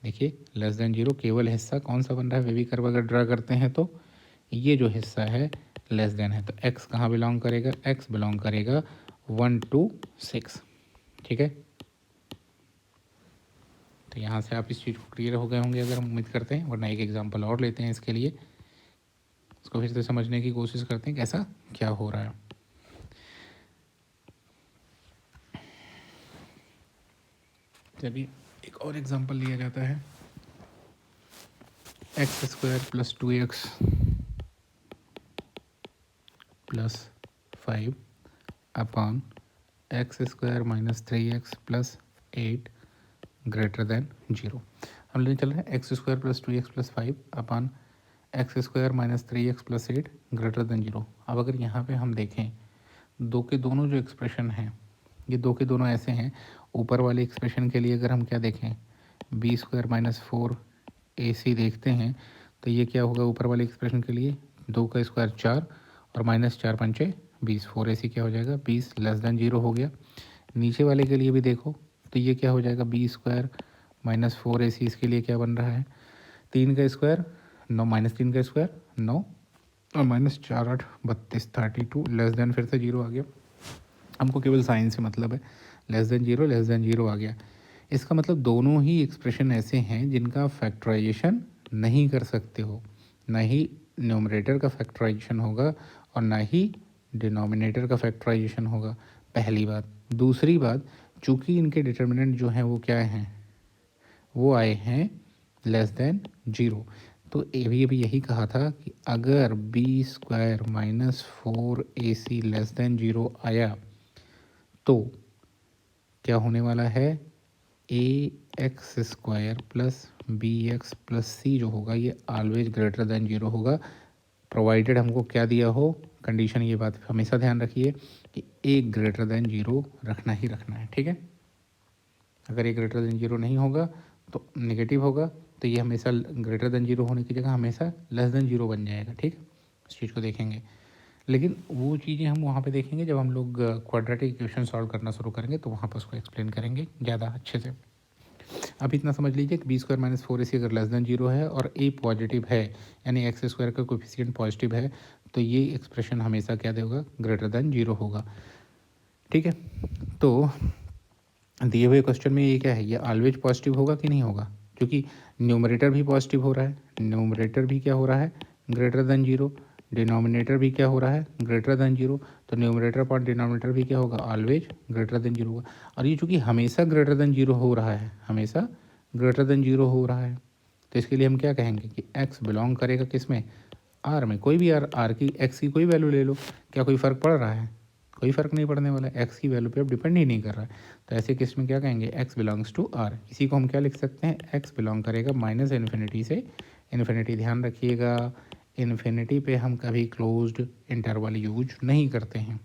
देखिए लेस देन 0 केवल हिस्सा कौन सा बन रहा है, वेवी कर्व अगर ड्रा करते हैं तो ये जो हिस्सा है लेस देन है। तो x कहाँ बिलोंग करेगा, x बिलोंग करेगा 1 to 6, ठीक है। तो यहाँ से आप इस चीज़ को क्लियर हो गए होंगे अगर हम उम्मीद करते हैं, वरना एक एग्जांपल और लेते हैं इसके लिए, इसको फिर से समझने की कोशिश करते हैं कैसा क्या हो रहा है। चलिए एक और एग्जांपल लिया जाता है, x² + 2x + 5 upon x² - 3x + 8 greater than 0। हम लेने चल रहे हैं x² + 2x + 5 upon x² - 3x + 8 greater than 0। अब अगर यहाँ पे हम देखें दो के दोनों जो एक्सप्रेशन हैं, ये दो के दोनों ऐसे हैं। ऊपर वाले एक्सप्रेशन के लिए अगर हम क्या देखें, b² - 4ac देखते हैं, तो ये क्या होगा ऊपर वाले एक्सप्रेशन के लिए, 2 का स्क्वायर 4 और -4 पंचे 20, 4ac क्या हो जाएगा 20 लेस देन 0 हो गया। नीचे वाले के लिए भी देखो तो ये क्या हो जाएगा, b² - 4ac, इसके लिए क्या बन रहा है, 3 का स्क्वायर 9 -3 का स्क्वायर 9 और -4 8 32 32 लेस देन फिर से 0 आ गया। हमको केवल साइन से मतलब है, लेस देन 0 आ गया। इसका मतलब दोनों ही एक्सप्रेशन ऐसे हैं जिनका फैक्टराइजेशन नहीं कर सकते हो, ना ही न्यूमरेटर का फैक्टराइजेशन होगा और ना ही डिनोमिनेटर का फैक्टराइजेशन होगा, पहली बात। दूसरी बात, चूँकि इनके डिटर्मिनेंट जो हैं वो क्या हैं, वो आए हैं लेस देन 0। तो अभी यही कहा था कि अगर b² - 4ac लेस देन 0 आया तो क्या होने वाला है, ax² + bx + c जो होगा ये ऑलवेज ग्रेटर देन 0 होगा, प्रोवाइडेड हमको क्या दिया हो कंडीशन। ये बात हमेशा ध्यान रखिए कि a ग्रेटर देन 0 रखना ही रखना है, ठीक है। अगर ये ग्रेटर देन 0 नहीं होगा तो नेगेटिव होगा, तो ये हमेशा ग्रेटर देन 0 होने की जगह हमेशा लेस देन 0 बन जाएगा, ठीक। इस चीज़ को देखेंगे, लेकिन वो चीज़ें हम वहाँ पे देखेंगे जब हम लोग क्वाड्रेटिक इक्वेशन सॉल्व करना शुरू करेंगे, तो वहाँ पर उसको एक्सप्लेन करेंगे ज़्यादा अच्छे से। अब इतना समझ लीजिए कि b² - 4ac अगर लेस देन 0 है और a पॉजिटिव है, यानी x² का कोफिशिएंट पॉजिटिव है, तो ये एक्सप्रेशन हमेशा क्या देगा, ग्रेटर देन 0 होगा, ठीक है। तो दिए हुए क्वेश्चन में ये क्या है, ये ऑलवेज पॉजिटिव होगा कि नहीं होगा, क्योंकि न्यूमरेटर भी पॉजिटिव हो रहा है, न्यूमरेटर भी क्या हो रहा है, ग्रेटर देन 0, डिनोमिनेटर भी क्या हो रहा है, ग्रेटर देन 0, तो न्यूमरेटर अपॉन डिनोमिनेटर भी क्या होगा, ऑलवेज ग्रेटर देन 0 होगा। और ये चूँकि हमेशा ग्रेटर देन 0 हो रहा है, हमेशा ग्रेटर देन 0 हो रहा है, तो इसके लिए हम क्या कहेंगे कि x बिलोंग करेगा किस में, r में। कोई भी r की x की कोई वैल्यू ले लो, क्या कोई फ़र्क पड़ रहा है, कोई फ़र्क नहीं पड़ने वाला है, x की वैल्यू पे अब डिपेंड ही नहीं कर रहा है। तो ऐसे केस में क्या कहेंगे, x बिलोंग्स टू r। इसी को हम क्या लिख सकते हैं, x बिलोंग करेगा -इन्फिनिटी से इन्फिनिटी। ध्यान रखिएगा, इन्फिनिटी पे हम कभी क्लोज्ड इंटरवल यूज नहीं करते हैं,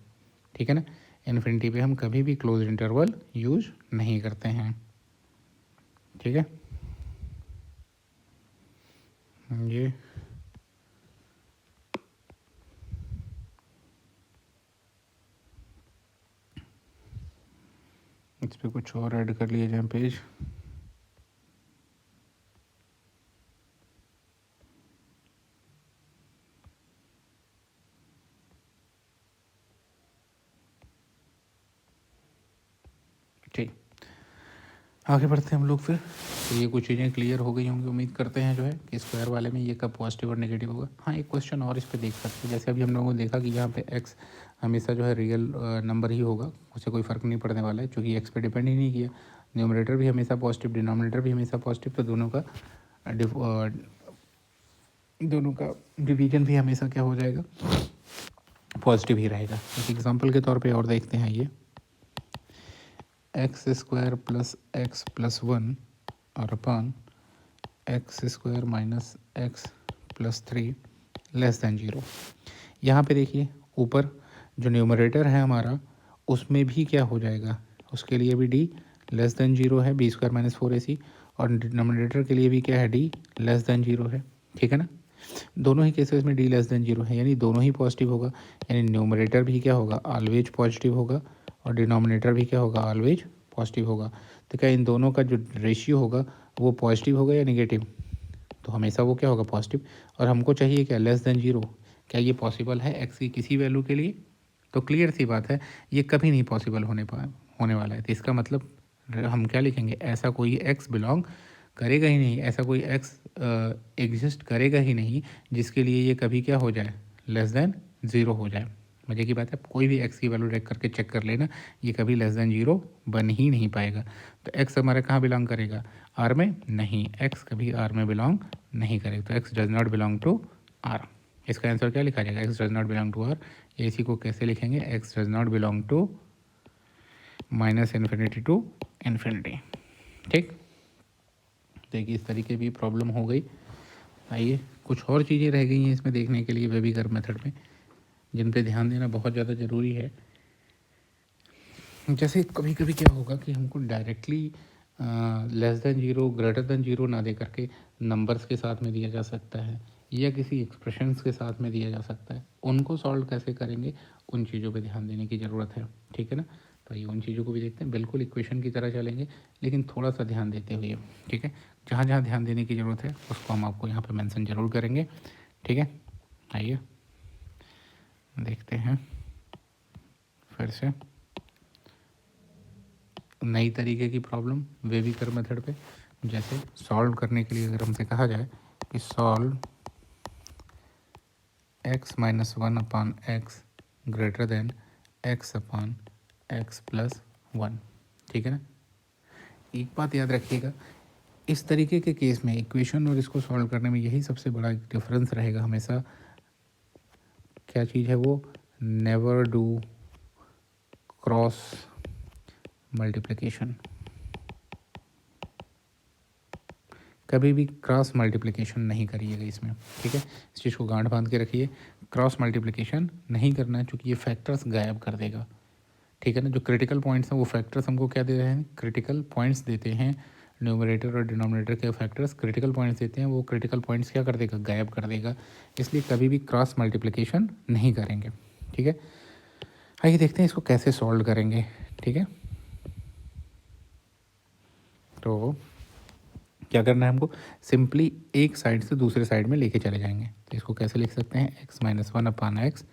ठीक है ना। इन्फिनिटी पे हम कभी भी क्लोज्ड इंटरवल यूज नहीं करते हैं, ठीक है। ये इस पर कुछ और ऐड कर लिए जाए पेज। ठीक, आगे बढ़ते हैं हम लोग फिर। तो ये कुछ चीज़ें क्लियर हो गई होंगी, उम्मीद करते हैं जो है कि स्क्वायर वाले में ये कब पॉजिटिव और नेगेटिव होगा। हाँ, एक क्वेश्चन और इस पे देख सकते हैं, जैसे अभी हम लोगों ने देखा कि यहाँ पे x हमेशा जो है रियल नंबर ही होगा, उससे कोई फ़र्क नहीं पड़ने वाला है, क्योंकि x पे डिपेंड ही नहीं किया। न्यूमरेटर भी हमेशा पॉजिटिव, डिनोमिनेटर भी हमेशा पॉजिटिव, तो दोनों का डिवीजन भी हमेशा क्या हो जाएगा, पॉजिटिव ही रहेगा। एक एग्जाम्पल के तौर पर और देखते हैं, ये x² + x + 1 और upon x² - x + 3 less than 0। यहाँ पे देखिए ऊपर जो न्यूमरेटर है हमारा, उसमें भी क्या हो जाएगा, उसके लिए भी d लेस देन 0 है, b² - 4ac, और डिनोमिनेटर के लिए भी क्या है, d लेस देन 0 है, ठीक है ना। दोनों ही केसेस में d लेस देन 0 है, यानी दोनों ही पॉजिटिव होगा, यानी न्यूमरेटर भी क्या होगा, ऑलवेज पॉजिटिव होगा, और डिनोमिनेटर भी क्या होगा, ऑलवेज पॉजिटिव होगा। तो क्या इन दोनों का जो रेशियो होगा वो पॉजिटिव होगा या नेगेटिव, तो हमेशा वो क्या होगा, पॉजिटिव। और हमको चाहिए क्या, लेस देन 0। क्या ये पॉसिबल है एक्स की किसी वैल्यू के लिए? तो क्लियर सी बात है ये कभी नहीं पॉसिबल होने वाला है। तो इसका मतलब हम क्या लिखेंगे, ऐसा कोई एक्स बिलोंग करेगा ही नहीं, ऐसा कोई एक्स एग्जिस्ट करेगा ही नहीं जिसके लिए ये कभी क्या हो जाए, लेस देन ज़ीरो हो जाए। मज़े की बात है, कोई भी एक्स की वैल्यू रख करके चेक कर लेना, ये कभी लेस देन जीरो बन ही नहीं पाएगा। तो एक्स हमारा कहाँ बिलोंग करेगा, आर में? नहीं, एक्स कभी आर में बिलोंग नहीं करेगा। तो x does not belong to R. इसका आंसर क्या लिखा जाएगा, x does not belong to R. या इसी को कैसे लिखेंगे, x does not belong to minus infinity to infinity. ठीक, देखिए इस तरीके की प्रॉब्लम हो गई। आइए कुछ और चीज़ें रह गई हैं इसमें देखने के लिए वेबिकर मेथड में, जिन पे ध्यान देना बहुत ज़्यादा ज़रूरी है। जैसे कभी कभी क्या होगा कि हमको directly less than zero greater than zero ना दे करके नंबर्स के साथ में दिया जा सकता है या किसी एक्सप्रेशंस के साथ में दिया जा सकता है। उनको सॉल्व कैसे करेंगे, उन चीज़ों पे ध्यान देने की ज़रूरत है। ठीक है ना, तो ये उन चीज़ों को भी देखते हैं। बिल्कुल इक्वेशन की तरह चलेंगे लेकिन थोड़ा सा ध्यान देते हुए। ठीक है, जहाँ जहाँ ध्यान देने की ज़रूरत है उसको हम आपको यहाँ पर मैंसन ज़रूर करेंगे। ठीक है, आइए देखते हैं फिर से नई तरीके की प्रॉब्लम वेबिकर मेथड पे। जैसे सॉल्व करने के लिए अगर हमसे कहा जाए कि solve x minus one upon x greater than x अपान एक्स प्लस वन। ठीक है ना, एक बात याद रखिएगा, इस तरीके के केस में इक्वेशन और इसको सॉल्व करने में यही सबसे बड़ा डिफरेंस रहेगा हमेशा। क्या चीज़ है वो, नेवर डू क्रॉस मल्टीप्लिकेशन। कभी भी क्रॉस मल्टीप्लिकेशन नहीं करिएगा इसमें। ठीक है, इस चीज़ को गांठ बांध के रखिए, क्रॉस मल्टीप्लिकेशन नहीं करना है क्योंकि ये फैक्टर्स गायब कर देगा। ठीक है ना, जो क्रिटिकल पॉइंट्स हैं वो फैक्टर्स हमको क्या दे रहे हैं, क्रिटिकल पॉइंट्स देते हैं। न्यूमरेटर और डिनोमिनेटर के फैक्टर्स क्रिटिकल पॉइंट्स देते हैं, वो क्रिटिकल पॉइंट्स क्या कर देगा, गायब कर देगा। इसलिए कभी भी क्रॉस मल्टीप्लिकेशन नहीं करेंगे। ठीक है, आइए देखते हैं इसको कैसे सॉल्व करेंगे। ठीक है, तो क्या करना है हमको, सिंपली एक साइड से दूसरे साइड में लेके चले जाएंगे। तो इसको कैसे लिख सकते हैं, x minus one upon x.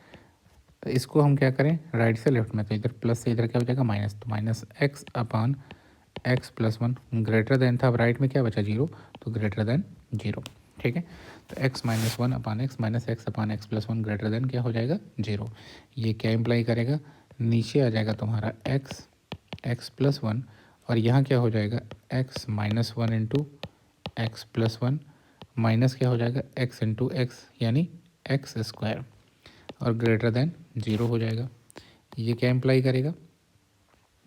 तो इसको हम क्या करें, राइट से लेफ्ट में, तो इधर प्लस से इधर क्या हो जाएगा माइनस, तो minus X upon X plus one. Greater than था, अब राइट में क्या बचा, जीरो, तो ग्रेटर देन जीरो। ठीक है, तो X minus one upon X minus X upon X plus one greater than क्या हो जाएगा, जीरो। ये क्या इम्प्लाई करेगा, नीचे आ जाएगा तुम्हारा एक्स एक्स प्लस वन और यहाँ क्या हो जाएगा, x minus one into x plus one minus क्या हो जाएगा, एक्स इंटू एक्स यानी एक्स स्क्वायर और ग्रेटर देन जीरो हो जाएगा। ये क्या इम्प्लाई करेगा,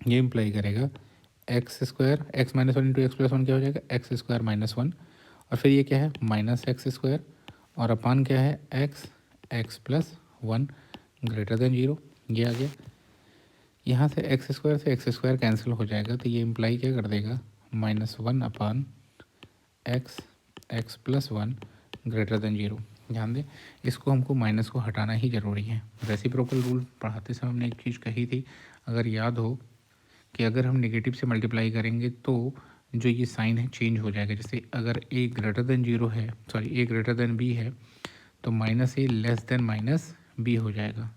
ये इम्प्लाई करेगा x square, x minus one into x plus one क्या हो जाएगा, एक्स स्क्वायर माइनस वन और फिर ये क्या है माइनस एक्स स्क्वायर और अपान क्या है x x plus one greater than zero. ये आ गया, यहाँ से एक्स स्क्वायर कैंसिल हो जाएगा, तो ये इम्प्लाई क्या कर देगा, minus one upon x x plus one greater than zero. ध्यान दें, इसको हमको माइनस को हटाना ही ज़रूरी है। रेसिप्रोकल रूल पढ़ाते समय हमने एक चीज़ कही थी, अगर याद हो, कि अगर हम नेगेटिव से मल्टीप्लाई करेंगे तो जो ये साइन है चेंज हो जाएगा। जैसे अगर ए ग्रेटर देन जीरो है, सॉरी ए ग्रेटर देन बी है, तो माइनस ए लेस देन माइनस बी हो जाएगा,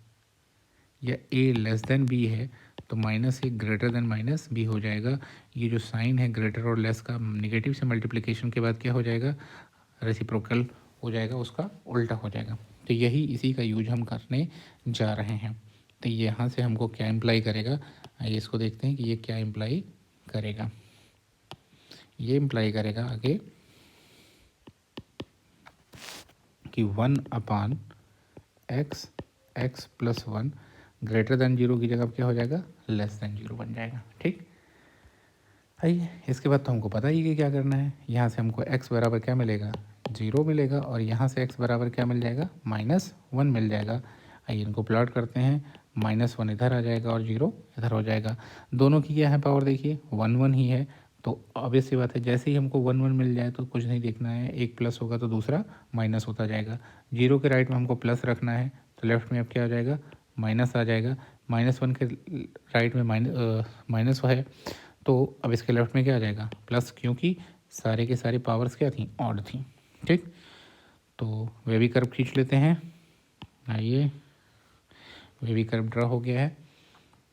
या ए लेस देन बी है तो माइनस ए ग्रेटर देन माइनस बी हो जाएगा। ये जो साइन है ग्रेटर और लेस का, नेगेटिव से मल्टीप्लिकेशन के बाद क्या हो जाएगा, रेसिप्रोकल हो जाएगा, उसका उल्टा हो जाएगा। तो यही इसी का यूज हम करने जा रहे हैं। तो यहाँ से हमको क्या इम्प्लाई करेगा, आइए इसको देखते हैं कि ये क्या इम्प्लाई करेगा। ये इम्प्लाई करेगा आगे कि one upon x x plus one greater than zero की जगह क्या हो जाएगा, लेस देन जीरो बन जाएगा। ठीक, आइए इसके बाद तो हमको पता ही कि क्या करना है। यहाँ से हमको x बराबर क्या मिलेगा, जीरो मिलेगा और यहाँ से x बराबर क्या मिल जाएगा, माइनस वन मिल जाएगा। आइए इनको प्लॉट करते हैं, माइनस वन इधर आ जाएगा और जीरो इधर हो जाएगा। दोनों की क्या है पावर, देखिए वन वन ही है, तो ऑब्वियस सी बात है जैसे ही हमको वन वन मिल जाए तो कुछ नहीं देखना है, एक प्लस होगा तो दूसरा माइनस होता जाएगा। जीरो के राइट में हमको प्लस रखना है तो लेफ्ट में अब क्या आ जाएगा, माइनस आ जाएगा। माइनस वन के राइट में माइनस है तो अब इसके लेफ्ट में क्या आ जाएगा, प्लस, क्योंकि सारे के सारे पावर्स क्या थी, ऑड थी। ठीक, तो वे भी कर्व खींच लेते हैं। आइए वेवी कर्व ड्रा हो गया है।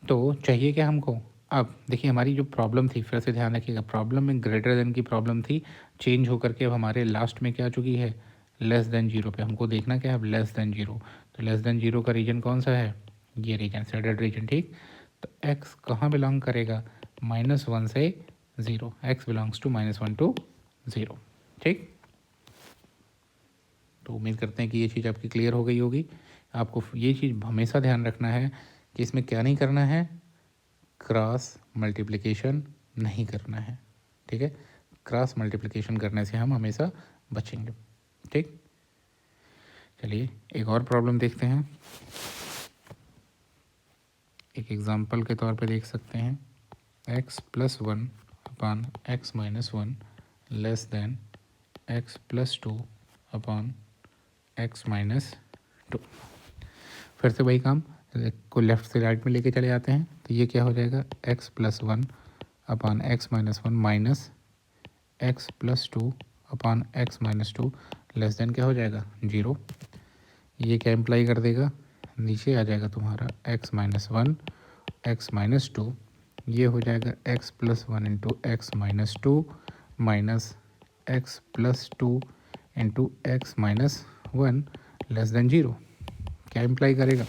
तो चाहिए क्या हमको, अब देखिए हमारी जो प्रॉब्लम थी, फिर से ध्यान रखिएगा, प्रॉब्लम में ग्रेटर देन की प्रॉब्लम थी, चेंज होकर के अब हमारे लास्ट में क्या आ चुकी है, लेस देन जीरो पे। हमको देखना क्या है अब, लेस देन जीरो। तो लेस देन जीरो का रीजन कौन सा है, ये रीजन, सैडल रीजन, ठीक। तो एक्स कहाँ बिलोंग करेगा, -1 से 0, एक्स बिलोंग्स टू -1 to 0, ठीक। तो उम्मीद करते हैं कि ये चीज़ आपकी क्लियर हो गई होगी। आपको ये चीज़ हमेशा ध्यान रखना है कि इसमें क्या नहीं करना है, क्रॉस मल्टीप्लिकेशन नहीं करना है, ठीक है। क्रॉस मल्टीप्लिकेशन करने से हम हमेशा बचेंगे, ठीक। चलिए एक और प्रॉब्लम देखते हैं, एक एग्जांपल के तौर पे देख सकते हैं। x+1 अपान x-1 लेस देन x+2 अपान x-2। फिर से वही काम को लेफ्ट से राइट में लेके चले जाते हैं। तो ये क्या हो जाएगा, x+1 अपान x-1 माइनस x+2 अपान x-2 लेस देन क्या हो जाएगा, 0। ये क्या इम्प्लाई कर देगा, नीचे आ जाएगा तुम्हारा x-1 x-2, ये हो जाएगा x+1 into x-2 minus x+2 into x-1 less than 0। क्या इम्प्लाई करेगा,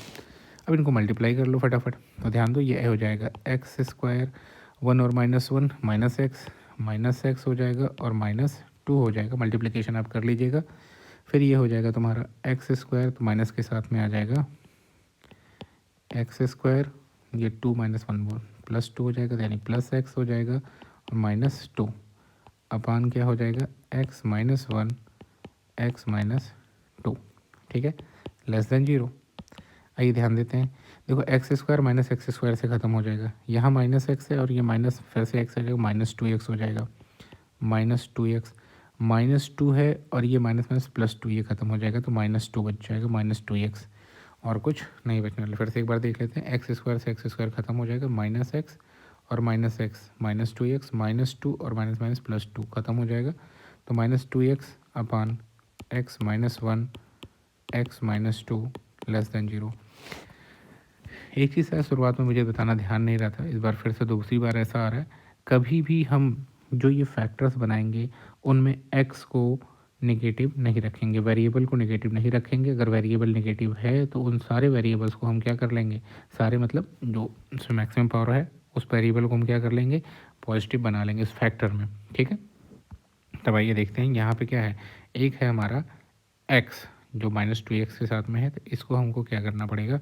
अब इनको मल्टीप्लाई कर लो फटाफट। तो ध्यान दो, ये हो जाएगा x² 1 और -1 -x हो जाएगा और -2 हो जाएगा, मल्टीप्लिकेशन आप कर लीजिएगा। फिर ये हो जाएगा तुम्हारा x², तो माइनस के साथ में आ जाएगा x², ये 2 - 1 +2 हो जाएगा, यानी +x हो जाएगा और -2 अपान क्या हो जाएगा, x-1 x-2, ठीक है, लेस देन 0। आइए ध्यान देते हैं, देखो x² - x² से ख़त्म हो जाएगा, यहाँ -x है और ये माइनस फिर से x आ जाएगा, -2x हो जाएगा, -2x -2 है और ये माइनस +2, ये ख़त्म हो जाएगा, तो -2 बच जाएगा, -2x और कुछ नहीं बचने वाला। फिर से एक बार देख लेते हैं, x² से x² ख़त्म हो जाएगा, -x और -x -2x -2 और +2 ख़त्म हो जाएगा, तो -2x अपान x-1 x-2 लेस देन 0। एक चीज़ है, शुरुआत में मुझे बताना ध्यान नहीं रहा था, इस बार फिर से दूसरी बार ऐसा आ रहा है, कभी भी हम जो ये फैक्टर्स बनाएंगे उनमें x को नेगेटिव नहीं रखेंगे, वेरिएबल को नेगेटिव नहीं रखेंगे। अगर वेरिएबल नेगेटिव है तो उन सारे वेरिएबल्स को हम क्या कर लेंगे, सारे मतलब जो मैक्सिमम पावर है उस वेरिएबल को हम क्या कर लेंगे, पॉजिटिव बना लेंगे इस फैक्टर में, ठीक है। तब आइए देखते हैं, यहाँ पे क्या है, एक है हमारा x जो -2x के साथ में है, तो इसको हमको क्या करना पड़ेगा,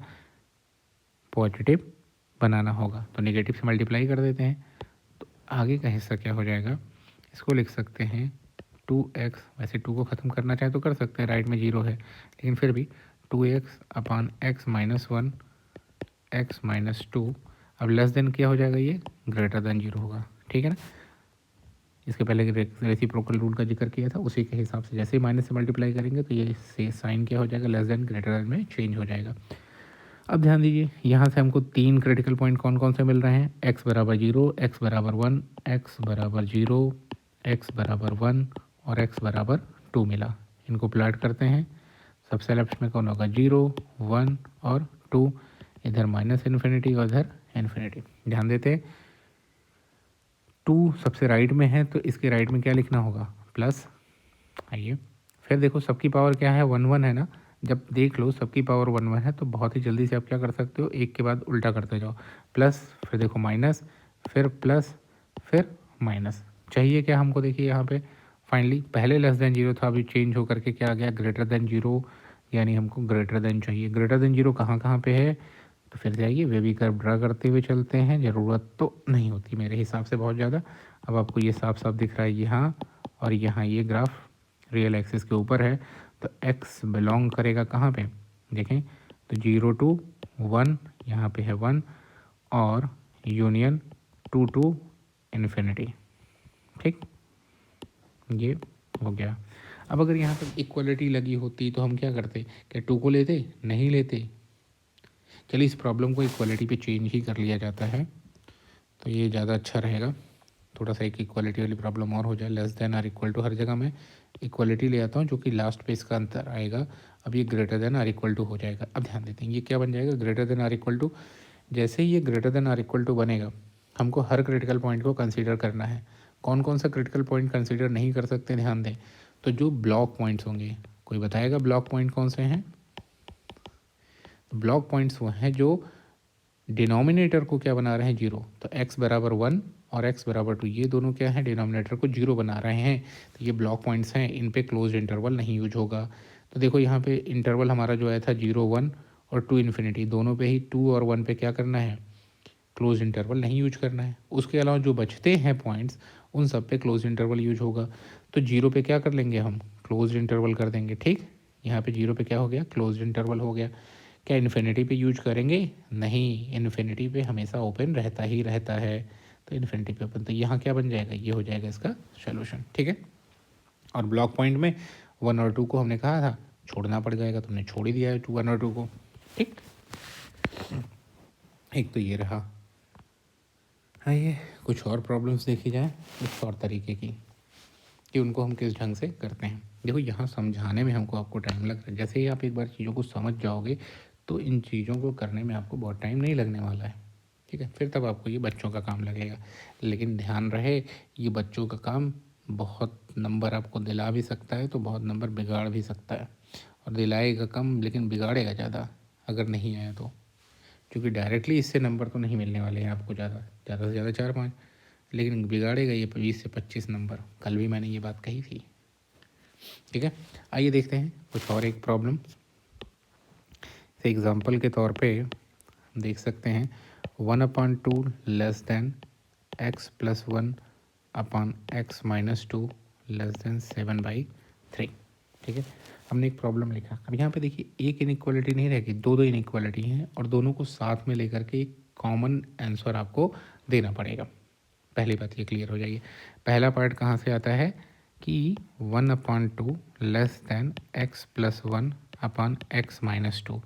पॉजिटिव बनाना होगा। तो नेगेटिव से मल्टीप्लाई कर देते हैं, तो आगे का हिस्सा क्या हो जाएगा, इसको लिख सकते हैं 2x, वैसे 2 को ख़त्म करना चाहे तो कर सकते हैं, राइट में 0 है, लेकिन फिर भी 2x अपान x-1 x-2। अब लेस देन क्या हो जाएगा, ये ग्रेटर देन 0 होगा, ठीक है ना। इसके पहले रेसिप्रोकल रूल का जिक्र किया था, उसी के हिसाब से जैसे ही माइनस से मल्टीप्लाई करेंगे तो ये से साइन क्या हो जाएगा, लेस देन ग्रेटर देन में चेंज हो जाएगा। अब ध्यान दीजिए, यहाँ से हमको 3 क्रिटिकल पॉइंट कौन कौन से मिल रहे हैं, x बराबर 0, x बराबर 1, x बराबर 0, x बराबर 1 और x बराबर 2 मिला। इनको प्लाट करते हैं, सबसे लेफ्ट में कौन होगा, 0 1 और 2, इधर -इन्फिनिटी और इधर इन्फिनिटी। ध्यान देते, 2 सबसे राइट में है तो इसके राइट में क्या लिखना होगा, प्लस। आइए फिर देखो, सबकी पावर क्या है, 1 1 है ना। जब देख लो सबकी पावर 1 1 है तो बहुत ही जल्दी से आप क्या कर सकते हो, एक के बाद उल्टा करते जाओ, प्लस, फिर देखो माइनस, फिर प्लस, फिर माइनस। चाहिए क्या हमको, देखिए यहाँ पे फाइनली पहले लेस देन 0 था, अभी चेंज होकर के क्या आ गया, ग्रेटर देन 0, यानी हमको ग्रेटर देन चाहिए। ग्रेटर देन 0 कहाँ कहाँ पे है, तो फिर से आइए वेवी कर्व ड्रा करते हुए चलते हैं, ज़रूरत तो नहीं होती मेरे हिसाब से बहुत ज़्यादा। अब आपको ये साफ साफ दिख रहा है यहाँ, और यहाँ ये ग्राफ रियल एक्सिस के ऊपर है, तो x बिलोंग करेगा कहाँ पे, देखें तो 0 to 1, यहाँ पे है 1 और यूनियन 2 to इन्फिनिटी, ठीक, ये हो गया। अब अगर यहाँ पर इक्वलिटी लगी होती तो हम क्या करते, क्या 2 को लेते, नहीं लेते। चलिए इस प्रॉब्लम को इक्वलिटी पे चेंज ही कर लिया जाता है, तो ये ज़्यादा अच्छा रहेगा। थोड़ा सा एक इक्वलिटी वाली प्रॉब्लम और हो जाए, less than or equal to, हर जगह मैं इक्वलिटी ले आता हूँ जो कि लास्ट पे इसका अंतर आएगा, अब ये greater than or equal to हो जाएगा। अब ध्यान देते हैं ये क्या बन जाएगा, greater than or equal to. जैसे ही ये greater than or equal to बनेगा, हमको हर क्रिटिकल पॉइंट को कंसीडर करना है। कौन कौन सा क्रिटिकल पॉइंट कंसीडर नहीं कर सकते, ध्यान दें, तो जो ब्लॉक पॉइंट्स होंगे। कोई बताएगा ब्लॉक पॉइंट कौन से हैं? ब्लॉक पॉइंट्स वो हैं जो डिनोमिनेटर को क्या बना रहे हैं, जीरो। तो x बराबर 1 और x बराबर 2 ये दोनों क्या है, डिनोमिनेटर को जीरो बना रहे हैं। तो ये ब्लॉक पॉइंट्स हैं, इन पे क्लोज्ड इंटरवल नहीं यूज होगा। तो देखो यहाँ पे इंटरवल हमारा जो आया था 0 1 और 2 इन्फिनिटी, दोनों पे ही 2 और 1 पे क्या करना है, क्लोज इंटरवल नहीं यूज करना है। उसके अलावा जो बचते हैं पॉइंट्स, उन सब पे क्लोज इंटरवल यूज होगा। तो जीरो पे क्या कर लेंगे हम, क्लोज इंटरवल कर देंगे। ठीक, यहाँ पे जीरो पे क्या हो गया, क्लोज इंटरवल हो गया। क्या इन्फिनिटी पे यूज करेंगे? नहीं, इन्फिनिटी पे हमेशा ओपन रहता ही रहता है। तो इन्फिनिटी पे ओपन, तो यहाँ क्या बन जाएगा, ये हो जाएगा इसका सोल्यूशन। ठीक है, और ब्लॉक पॉइंट में 1 और 2 को हमने कहा था छोड़ना पड़ जाएगा, तो हमने छोड़ ही दिया है 1 और 2 को। ठीक, एक तो ये रहा। आइए कुछ और प्रॉब्लम्स देखी जाए कुछ और तरीके की, कि उनको हम किस ढंग से करते हैं। देखो यहाँ समझाने में हमको आपको टाइम लग रहा है। जैसे ही आप एक बार चीज़ों को समझ जाओगे तो इन चीज़ों को करने में आपको बहुत टाइम नहीं लगने वाला है। ठीक है, फिर तब आपको ये बच्चों का काम लगेगा। लेकिन ध्यान रहे, ये बच्चों का काम बहुत नंबर आपको दिला भी सकता है, तो बहुत नंबर बिगाड़ भी सकता है। और दिलाएगा कम लेकिन बिगाड़ेगा ज़्यादा अगर नहीं आया तो, क्योंकि डायरेक्टली इससे नंबर तो नहीं मिलने वाले हैं आपको ज़्यादा से ज़्यादा 4-5, लेकिन बिगाड़ेगा ये 20 से 25 नंबर। कल भी मैंने ये बात कही थी। ठीक है, आइए देखते हैं कुछ और एक प्रॉब्लम। से एग्जांपल के तौर पे हम देख सकते हैं 1/2 less than x plus 1/x-2 less than 7/3। ठीक है, हमने एक प्रॉब्लम लिखा। अब यहाँ पे देखिए एक इनइक्वालिटी नहीं रहेगी, दो दो इनइक्वालिटी हैं और दोनों को साथ में लेकर के एक कॉमन आंसर आपको देना पड़ेगा। पहली बात ये क्लियर हो जाएगी। पहला पार्ट कहाँ से आता है कि 1/2 less than x plus 1/x-2,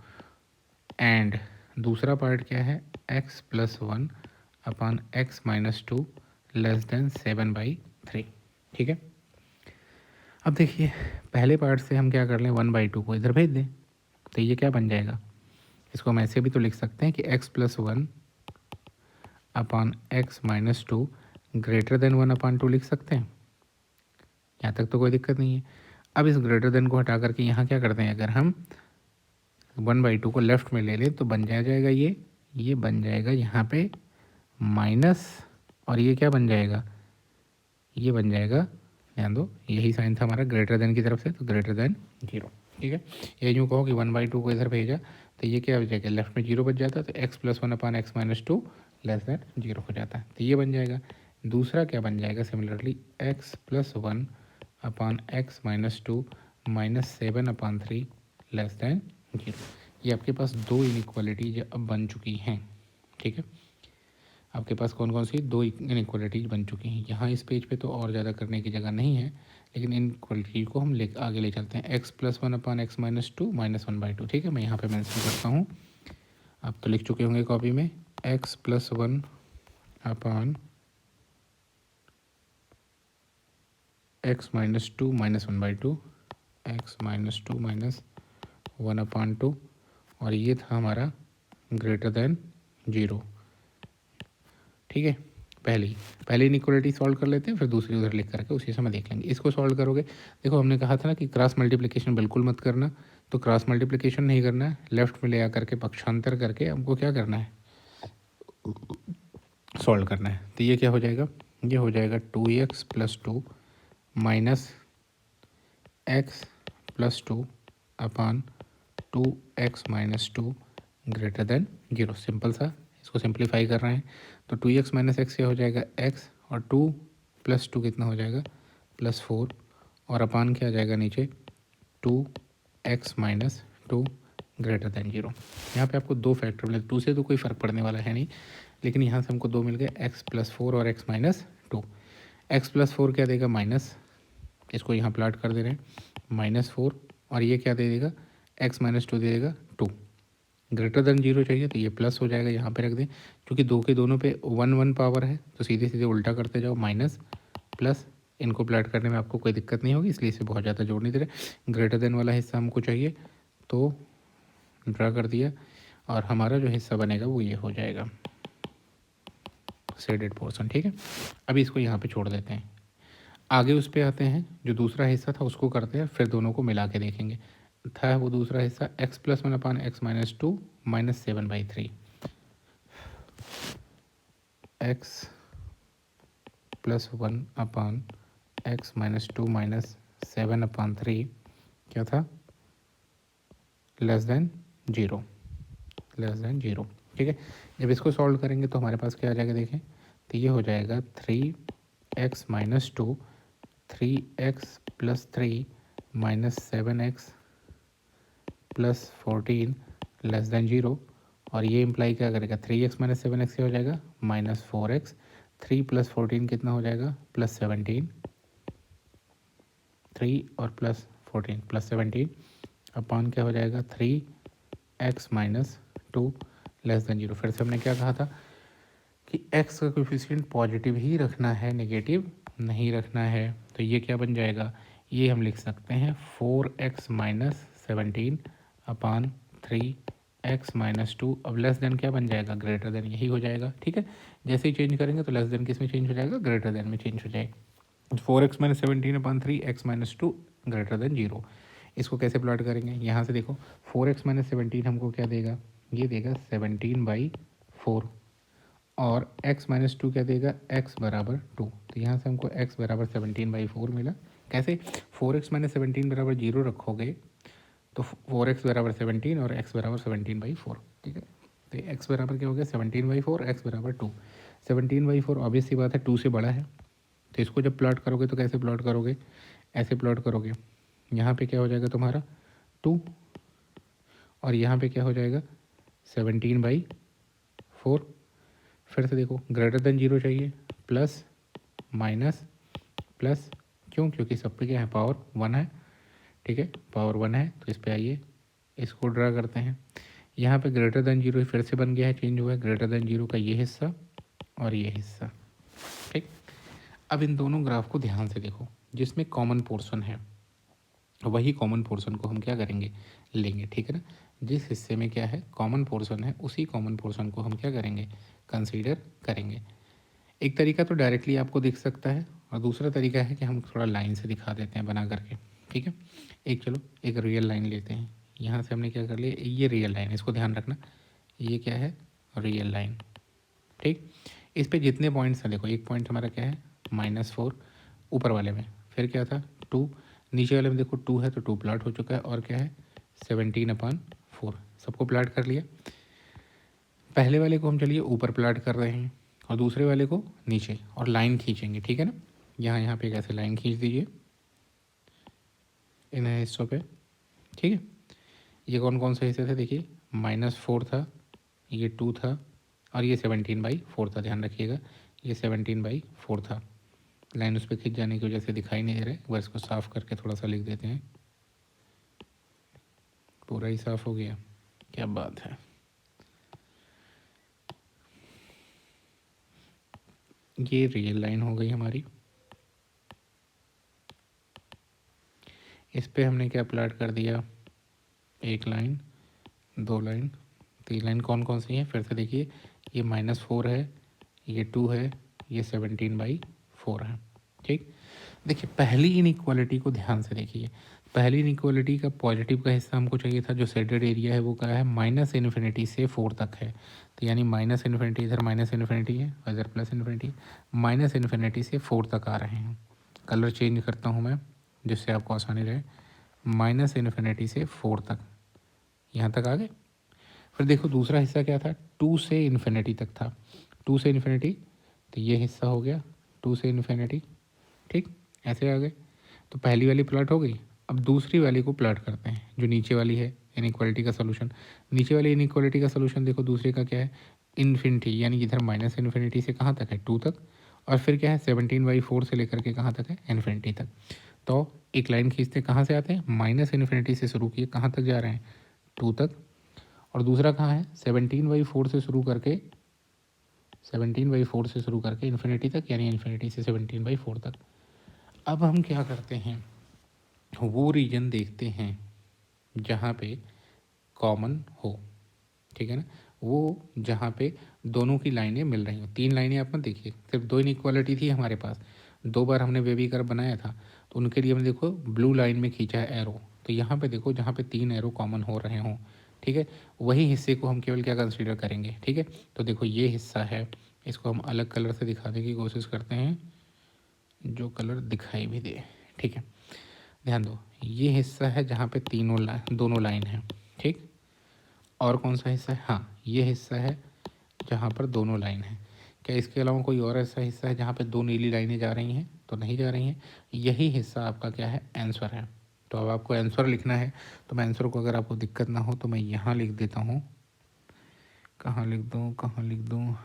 and दूसरा पार्ट क्या है, x plus 1/x-2 less than 7/3। ठीक है, अब देखिए पहले पार्ट से हम क्या कर लें, 1/2 को इधर भेज दें, तो ये क्या बन जाएगा, इसको हम ऐसे भी तो लिख सकते हैं कि x plus 1/x-2 greater than 1/2 लिख सकते हैं। यहाँ तक तो कोई दिक्कत नहीं है। अब इस ग्रेटर देन को हटा करके यहाँ क्या करते हैं, अगर हम 1/2 को लेफ्ट में ले लें तो बन जाएगा ये बन जाएगा यहाँ पे माइनस, और ये क्या बन जाएगा, ये बन जाएगा, ध्यान दो यही साइन था हमारा ग्रेटर देन की तरफ से, तो ग्रेटर देन 0। ठीक है, ये यूँ कहो कि 1/2 को इधर भेजा तो ये क्या हो जाएगा, लेफ्ट में 0 बच जाता, तो x plus 1/x-2 less than 0 हो जाता है, तो ये बन जाएगा। दूसरा क्या बन जाएगा, similarly x plus 1/x-2 minus 7/3 less than 0। ये आपके पास दो इनइक्वालिटीज अब बन चुकी हैं। ठीक है, आपके पास कौन कौन सी दो इनइक्वालिटीज बन चुकी हैं। यहाँ इस पेज पे तो और ज़्यादा करने की जगह नहीं है, लेकिन इन इक्वालिटी को हम आगे ले चलते हैं। x plus 1/x-2 minus 1/2। ठीक है, मैं यहाँ पे मेंशन करता हूँ, आप तो लिख चुके होंगे कॉपी में, x plus 1/x-2 minus 1/2, x-2 minus 1/2, और ये था हमारा ग्रेटर देन 0। ठीक है, पहली इनइक्वालिटी सॉल्व कर लेते हैं, फिर दूसरी उधर लिख करके उसी समय देख लेंगे। इसको सॉल्व करोगे, देखो हमने कहा था ना कि क्रॉस मल्टीप्लिकेशन बिल्कुल मत करना, तो क्रॉस मल्टीप्लिकेशन नहीं करना है, लेफ्ट में ले आ करके पक्षांतर करके हमको क्या करना है, सॉल्व करना है। तो ये क्या हो जाएगा, ये हो जाएगा 2x plus 2 minus x plus 2/2x-2 greater than 0। Simple सा, इसको सिंप्लीफाई कर रहे हैं, तो 2x माइनस एक्स क्या हो जाएगा x, और 2 प्लस 2 कितना हो जाएगा +4, और अपान क्या आ जाएगा नीचे 2x-2 ग्रेटर देन 0। यहाँ पे आपको दो फैक्टर मिले, 2 से तो कोई फ़र्क पड़ने वाला है नहीं, लेकिन यहाँ से हमको दो मिल गए, x+4 और x-2। x+4 क्या देगा माइनस, इसको यहाँ प्लाट कर दे रहे हैं, -4, और ये क्या दे देगा, x-2 दे देगा 2। ग्रेटर देन 0 चाहिए तो ये प्लस हो जाएगा, यहाँ पे रख दें, क्योंकि दो के दोनों पे 1 पावर है, तो सीधे सीधे उल्टा करते जाओ, माइनस प्लस, इनको प्लाट करने में आपको कोई दिक्कत नहीं होगी, इसलिए इसे बहुत ज़्यादा जोड़ नहीं दे रहे। ग्रेटर देन वाला हिस्सा हमको चाहिए, तो ड्रा कर दिया और हमारा जो हिस्सा बनेगा वो ये हो जाएगा शेडेड पोर्शन। ठीक है, अभी इसको यहाँ पे छोड़ देते हैं, आगे उस पे आते हैं। जो दूसरा हिस्सा था उसको करते हैं, फिर दोनों को मिला के देखेंगे। था वो दूसरा हिस्सा x+1/x-2 -7/3, x+1/x-2 -7/3 क्या था, <0 ठीक है। जब इसको सॉल्व करेंगे तो हमारे पास क्या आ जाएगा देखें, तो ये हो जाएगा 3x-2 3x+3 -7x+14 <0, और ये इम्प्लाई क्या करेगा, 3x - 7x क्या हो जाएगा -4x, 3 + 14 कितना हो जाएगा +17, 3 और +14 +17 अपान क्या हो जाएगा 3x - 2 <0। फिर से हमने क्या कहा था कि x का कोएफिशिएंट पॉजिटिव ही रखना है, नेगेटिव नहीं रखना है। तो ये क्या बन जाएगा, ये हम लिख सकते हैं 4x - 17 अपान 3x - 2। अब लेस देन क्या बन जाएगा, ग्रेटर देन, यही हो जाएगा। ठीक है, जैसे ही चेंज करेंगे तो लेस देन किस में चेंज हो जाएगा, ग्रेटर देन में चेंज हो जाएगा। 4x - 17 अपान 3x - 2 <0। इसको कैसे प्लॉट करेंगे, यहाँ से देखो 4x - 17 हमको क्या देगा, ये देगा 17/4, और x - 2 क्या देगा, x = 2। तो यहाँ से हमको x = 17/4 मिला। कैसे, 4x - 17 = 0 रखोगे तो 4x = 17 और x = 17/4। ठीक है, तो x बराबर क्या हो गया 17/4, x = 2। 17/4 ऑब्वियस सी बात है 2 से बड़ा है, तो इसको जब प्लॉट करोगे तो कैसे प्लॉट करोगे, ऐसे प्लॉट करोगे। यहाँ पे क्या हो जाएगा तुम्हारा 2, और यहाँ पे क्या हो जाएगा 17/4। फिर से देखो ग्रेटर देन 0 चाहिए, प्लस माइनस प्लस, क्यों, क्योंकि सब पे क्या है, पावर 1 है। ठीक है, पावर 1 है, तो इस पे आइए इसको ड्रा करते हैं। यहाँ पे ग्रेटर देन 0 फिर से बन गया है, चेंज हुआ है, ग्रेटर देन 0 का ये हिस्सा और ये हिस्सा। ठीक, अब इन दोनों ग्राफ को ध्यान से देखो, जिसमें कॉमन पोर्शन है वही कॉमन पोर्शन को हम क्या करेंगे, लेंगे। ठीक है ना, जिस हिस्से में क्या है कॉमन पोर्शन है, उसी कॉमन पोर्शन को हम क्या करेंगे, कंसीडर करेंगे। एक तरीका तो डायरेक्टली आपको दिख सकता है, और दूसरा तरीका है कि हम थोड़ा लाइन से दिखा देते हैं बना करके। ठीक है, चलो एक रियल लाइन लेते हैं। यहाँ से हमने क्या कर लिया, ये रियल लाइन, इसको ध्यान रखना, ये क्या है, रियल लाइन। ठीक, इस पे जितने पॉइंट्स हैं देखो, एक पॉइंट हमारा क्या है -4 ऊपर वाले में, फिर क्या था 2, नीचे वाले में देखो 2 है तो 2 प्लाट हो चुका है, और क्या है 17/4, सबको प्लाट कर लिया। पहले वाले को हम चलिए ऊपर प्लाट कर रहे हैं और दूसरे वाले को नीचे, और लाइन खींचेंगे। ठीक है ना, यहाँ पे कैसे लाइन खींच दीजिए इन हिस्सों पे। ठीक है, ये कौन कौन से हिस्से थे देखिए, -4 था, ये 2 था, और ये 17/4 था। ध्यान रखिएगा ये 17/4 था। लाइन उस पर खींच जाने की वजह से दिखाई नहीं दे रहा है, एक बार इसको साफ़ करके थोड़ा सा लिख देते हैं। पूरा ही साफ़ हो गया, क्या बात है। ये रियल लाइन हो गई हमारी। इस पे हमने क्या प्लाट कर दिया, एक लाइन, 2 लाइन, 3 लाइन। कौन कौन सी है फिर से देखिए, ये -4 है, ये 2 है, ये 17/4 है। ठीक, देखिए पहली इनइक्वालिटी को ध्यान से देखिए। पहली इनइक्वालिटी का पॉजिटिव का हिस्सा हमको चाहिए था, जो शेडेड एरिया है वो क्या है, -∞ से 4 तक है। तो यानी -∞, इधर -∞ है और इधर +∞, -∞ से 4 तक आ रहे हैं। कलर चेंज करता हूँ मैं जिससे आपको आसानी रहे, -∞ से 4 तक, यहाँ तक आ गए। फिर देखो दूसरा हिस्सा क्या था, 2 से इन्फिनिटी तक था, 2 से इन्फिनिटी, तो ये हिस्सा हो गया 2 से इन्फिनिटी। ठीक, ऐसे आ गए, तो पहली वाली प्लॉट हो गई। अब दूसरी वाली को प्लॉट करते हैं, जो नीचे वाली है इनइक्वालिटी का सलूशन। नीचे वाली इनइक्वालिटी का सलूशन देखो, दूसरे का क्या है, इन्फिनिटी, यानी इधर -∞ से कहाँ तक है, 2 तक, और फिर क्या है 17/4 से लेकर के कहाँ तक है, इन्फिनिटी तक। तो एक लाइन खींचते कहाँ से आते हैं, -∞ से शुरू किए, कहाँ तक जा रहे हैं, 2 तक, और दूसरा कहाँ है 17/4 से शुरू करके, 17/4 से शुरू करके इन्फिनिटी तक, यानी इन्फिनिटी से 17/4 तक। अब हम क्या करते हैं, वो रीजन देखते हैं जहाँ पे कॉमन हो, ठीक है ना, वो जहाँ पे दोनों की लाइनें मिल रही हो। तीन लाइनें आप मत देखिए, सिर्फ दो इनइक्वालिटी थी हमारे पास, दो बार हमने वेवी कर्व बनाया था, तो उनके लिए हमने देखो ब्लू लाइन में खींचा है एरो। तो यहाँ पे देखो जहाँ पे तीन एरो कॉमन हो रहे हों, ठीक है, वही हिस्से को हम केवल क्या कंसीडर करेंगे, ठीक है। तो देखो ये हिस्सा है, इसको हम अलग कलर से दिखाने की कोशिश करते हैं, जो कलर दिखाई भी दे, ठीक है। ध्यान दो, ये हिस्सा है जहाँ पे दोनों लाइन हैं, ठीक। और कौन सा हिस्सा है, हाँ ये हिस्सा है जहाँ पर दोनों लाइन हैं। क्या इसके अलावा कोई और ऐसा हिस्सा है जहाँ पे दो नीली लाइनें जा रही हैं, तो नहीं जा रही हैं। यही हिस्सा आपका क्या है, आंसर है। तो अब आपको आंसर लिखना है, तो मैं आंसर को अगर आपको दिक्कत ना हो तो मैं यहाँ लिख देता हूँ, कहाँ लिख दूँ,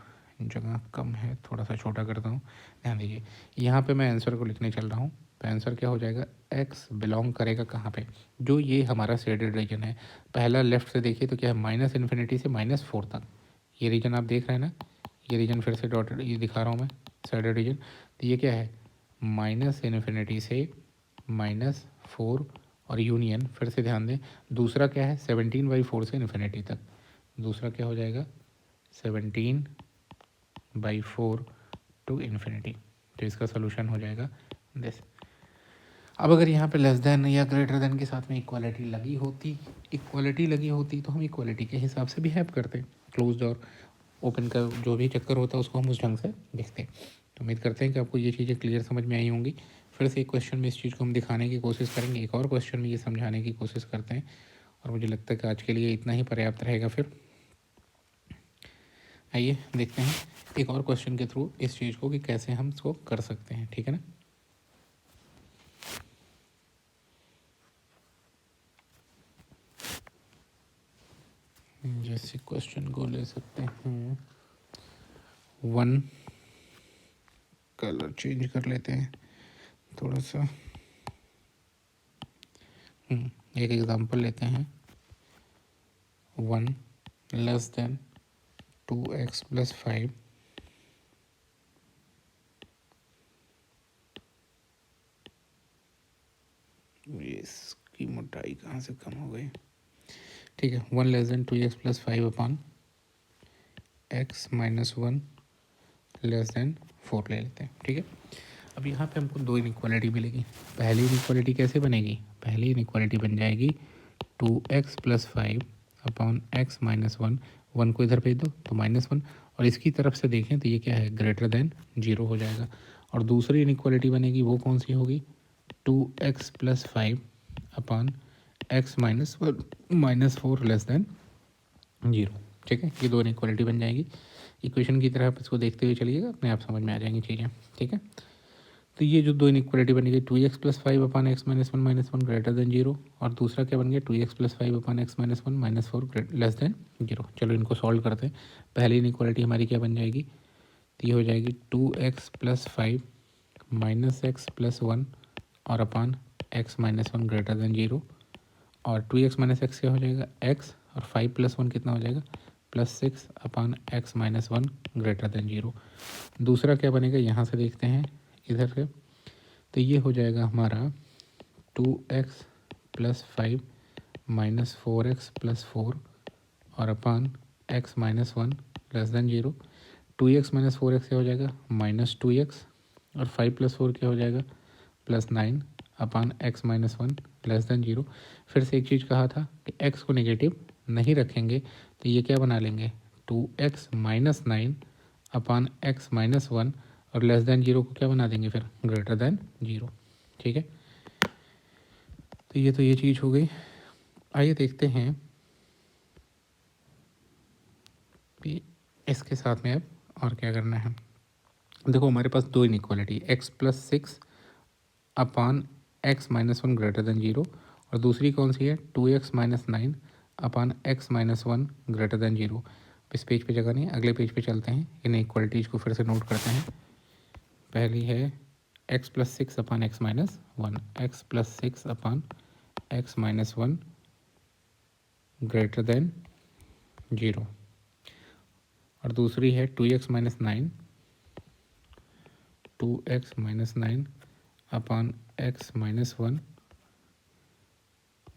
जगह कम है, थोड़ा सा छोटा करता हूँ। ध्यान दीजिए, यहाँ पे मैं आंसर को लिखने चल रहा हूँ, तो आंसर क्या हो जाएगा, एक्स बिलोंग करेगा कहाँ पे, जो ये हमारा शेडेड रीजन है। पहला लेफ्ट से देखिए तो क्या है, माइनस इन्फिनिटी से -4 तक, ये रीजन आप देख रहे हैं ना, ये रीजन फिर से डॉटेड ये दिखा रहा हूँ मैं, शेडेड रीजन। तो ये क्या है, माइनस इन्फिनिटी से -4 और यूनियन, फिर से ध्यान दें, दूसरा क्या है 17/4 से इन्फिनिटी तक, दूसरा क्या हो जाएगा 17/4 टू इन्फिनिटी। तो इसका सोल्यूशन हो जाएगा दिस। अब अगर यहाँ पे लेस देन या ग्रेटर देन के साथ में इक्वालिटी लगी होती तो हम इक्वालिटी के हिसाब से बिहेव करते, क्लोज्ड और ओपन का जो भी चक्कर होता है उसको हम उस ढंग से देखते। तो उम्मीद करते हैं कि आपको ये चीज़ें क्लियर समझ में आई होंगी। फिर से एक क्वेश्चन में इस चीज़ को हम दिखाने की कोशिश करेंगे, एक और क्वेश्चन में ये समझाने की कोशिश करते हैं, और मुझे लगता है कि आज के लिए इतना ही पर्याप्त रहेगा। फिर आइए देखते हैं एक और क्वेश्चन के थ्रू इस चीज़ को कि कैसे हम इसको कर सकते हैं, ठीक है ना। जैसे क्वेश्चन को ले सकते हैं, वन कलर चेंज कर लेते हैं थोड़ा सा, एक एग्जांपल लेते हैं, 1 लेस देन 2x + 5 इसकी मोटाई कहाँ से कम हो गई, ठीक है। 1 less than 2x + 5 upon x - 1 less than 4 ले लेते हैं, ठीक है। अब यहाँ पे हमको दो इनइक्वालिटी मिलेगी। पहली इनइक्वालिटी कैसे बनेगी, पहली इनइक्वालिटी बन जाएगी 2x + 5 अपॉन x - 1, 1 को इधर भेज दो तो -1, और इसकी तरफ से देखें तो ये क्या है, ग्रेटर देन 0 हो जाएगा। और दूसरी इनइक्वालिटी बनेगी वो कौन सी होगी, 2x + 5 upon x - 1 -4 less than 0, ठीक है। ये दो इनइक्वालिटी बन जाएगी। इक्वेशन की तरह आप इसको देखते हुए चलिएगा, अपने आप समझ में आ जाएंगी चीज़ें, ठीक है। तो ये जो दो इनइक्वालिटी बनी गई, 2x + 5 upon x - 1 -1 greater than 0, और दूसरा क्या बन गया, 2x + 5 upon x - 1 -4 less than 0। चलो इनको सॉल्व करते हैं। पहली इनइक्वालिटी हमारी क्या बन जाएगी, तो ये हो जाएगी 2x + 5 -x + 1 और अपॉन x - 1 ग्रेटर देन 0, और 2x - x क्या हो जाएगा x, और 5 + 1 कितना हो जाएगा +6 अपॉन x - 1 ग्रेटर देन 0। दूसरा क्या बनेगा, यहाँ से देखते हैं इधर से, तो ये हो जाएगा हमारा 2x + 5 -4x + 4 और upon x - 1 less than 0। 2x - 4x क्या हो जाएगा -2x, और 5 + 4 क्या हो जाएगा +9 अपॉन x - 1 लेस देन 0। फिर से एक चीज़ कहा था कि x को नेगेटिव नहीं रखेंगे, तो ये क्या बना लेंगे 2x - 9 अपॉन x - 1, और लेस देन 0 को क्या बना देंगे फिर ग्रेटर देन 0, ठीक है। तो ये चीज़ हो गई। आइए देखते हैं कि इसके साथ में अब और क्या करना है। देखो हमारे पास दो inequality, x + 6 upon x - 1 greater than 0, और दूसरी कौन सी है 2x - 9 upon x - 1 greater than 0। इस पेज पे जगह नहीं, अगले पेज पे चलते हैं, इन इक्वालिटीज़ को फिर से नोट करते हैं। पहली है x + 6 upon x - 1, x + 6 upon x - 1 greater than 0, और दूसरी है 2x - 9 upon x - 1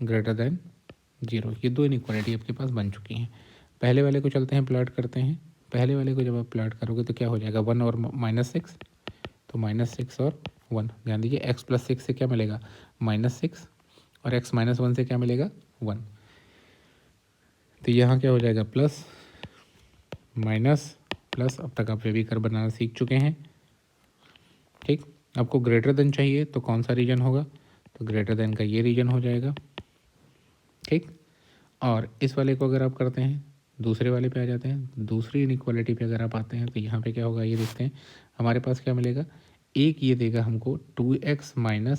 greater than 0। ये दो इनइक्वालिटी आपके पास बन चुकी हैं। पहले वाले को चलते हैं प्लॉट करते हैं। पहले वाले को जब आप प्लॉट करोगे तो क्या हो जाएगा, 1 और -6, तो -6 और 1। ध्यान दीजिए x + 6 से क्या मिलेगा, -6, और x - 1 से क्या मिलेगा, 1। तो यहाँ क्या हो जाएगा, प्लस माइनस प्लस। अब तक आप फेविकर बनाना सीख चुके हैं। ठीक, आपको ग्रेटर देन चाहिए तो कौन सा रीजन होगा, तो ग्रेटर देन का ये रीजन हो जाएगा। ठीक, और इस वाले को अगर आप करते हैं, दूसरे वाले पे आ जाते हैं, दूसरी इनइक्वालिटी पे अगर आप आते हैं तो यहाँ पे क्या होगा, ये देखते हैं हमारे पास क्या मिलेगा। एक ये देगा हमको 2x - 9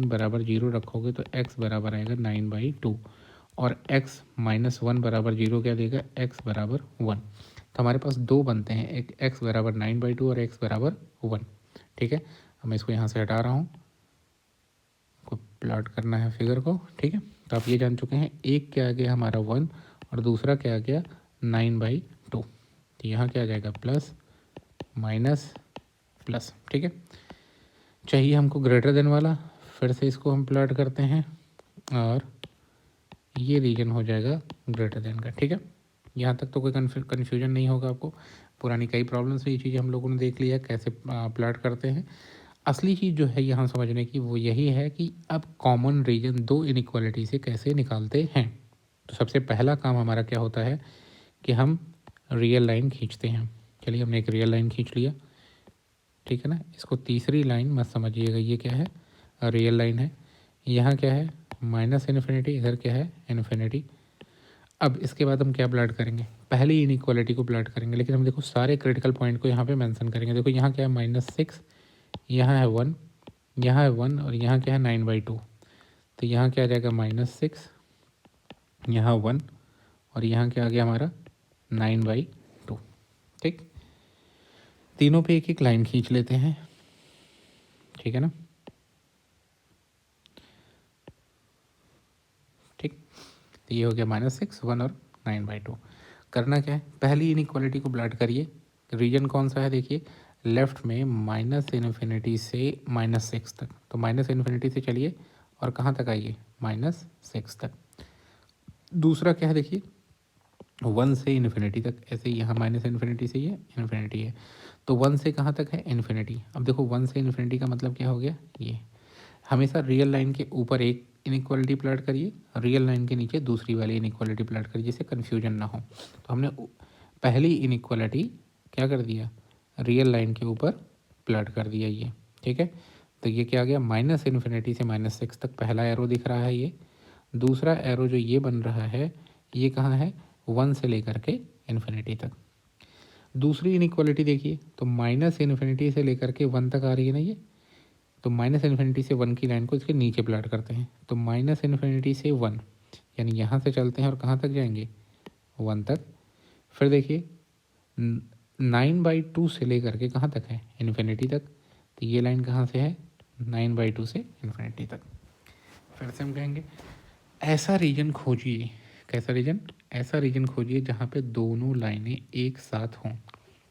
= 0 रखोगे तो x बराबर आएगा 9/2, और x - 1 = 0 क्या देगा, x बराबर 1। तो हमारे पास दो बनते हैं, एक x बराबर 9/2 और x बराबर 1। ठीक है, अब मैं इसको यहाँ से हटा रहा हूँ, को प्लॉट करना है फिगर को। ठीक है, तो आप ये जान चुके हैं, एक क्या आ गया हमारा 1 और दूसरा क्या आ गया 9/2। तो यहाँ क्या आ जाएगा, प्लस माइनस प्लस। ठीक है, चाहिए हमको ग्रेटर देन वाला, फिर से इसको हम प्लॉट करते हैं और ये रीजन हो जाएगा ग्रेटर देन का। ठीक है, यहाँ तक तो कोई कन्फ्यूजन नहीं होगा आपको। पुरानी कई प्रॉब्लम्स में ये चीज़ें हम लोगों ने देख लिया कैसे प्लॉट करते हैं। असली चीज़ जो है यहाँ समझने की वो यही है कि अब कॉमन रीजन दो इनइक्वालिटी से कैसे निकालते हैं। तो सबसे पहला काम हमारा क्या होता है कि हम रियल लाइन खींचते हैं। चलिए, हमने एक रियल लाइन खींच लिया। ठीक है ना, इसको तीसरी लाइन मत समझिएगा, ये क्या है, रियल लाइन है। यहाँ क्या है, -∞, इधर क्या है, इन्फिनिटी। अब इसके बाद हम क्या प्लॉट करेंगे, पहली इनइक्वालिटी को प्लॉट करेंगे, लेकिन हम देखो सारे क्रिटिकल पॉइंट को यहाँ पे मेंशन करेंगे। देखो यहाँ क्या है, -6, यहाँ है 1, यहाँ है 1, और यहाँ क्या है 9/2। तो यहाँ क्या आ जाएगा, -6, यहाँ 1, और यहाँ क्या आ गया हमारा 9/2। ठीक, तीनों पे एक एक लाइन खींच लेते हैं। ठीक है ना, ठीक, तो ये हो गया -6, 1 और 9/2। करना क्या है, पहली इनइक्वालिटी को प्लॉट करिए। रीजन कौन सा है, देखिए लेफ्ट में -∞ से -6 तक। तो -∞ से चलिए और कहाँ तक आइए, -6 तक। दूसरा क्या है, देखिए 1 से इन्फिनिटी तक। ऐसे ही यहाँ -∞ से ये इन्फिनिटी है, तो 1 से कहाँ तक है, इन्फिनिटी। अब देखो 1 से इन्फिनिटी का मतलब क्या हो गया, ये हमेशा रियल लाइन के ऊपर एक इनइक्वालिटी प्लॉट करिए, रियल लाइन के नीचे दूसरी वाली इनइक्वालिटी प्लॉट करिए, जिससे कन्फ्यूजन ना हो। तो हमने पहली इनइक्वालिटी क्या कर दिया, रियल लाइन के ऊपर प्लॉट कर दिया ये। ठीक है, तो ये क्या आ गया, -∞ से -6 तक पहला एरो दिख रहा है ये। दूसरा एरो जो ये बन रहा है ये कहाँ है, 1 से लेकर के इन्फिनिटी तक। दूसरी इनइक्वालिटी देखिए, तो -∞ से लेकर के 1 तक आ रही है ना ये। तो -∞ से 1 की लाइन को इसके नीचे प्लॉट करते हैं। तो -∞ से 1, यानी यहाँ से चलते हैं और कहाँ तक जाएंगे, 1 तक। फिर देखिए 9/2 से लेकर के कहाँ तक है, इन्फिनिटी तक। तो ये लाइन कहाँ से है, 9/2 से इन्फिनिटी तक। फिर से हम कहेंगे ऐसा रीजन खोजिए, कैसा रीजन, ऐसा रीजन खोजिए जहाँ पे दोनों लाइनें एक साथ हों।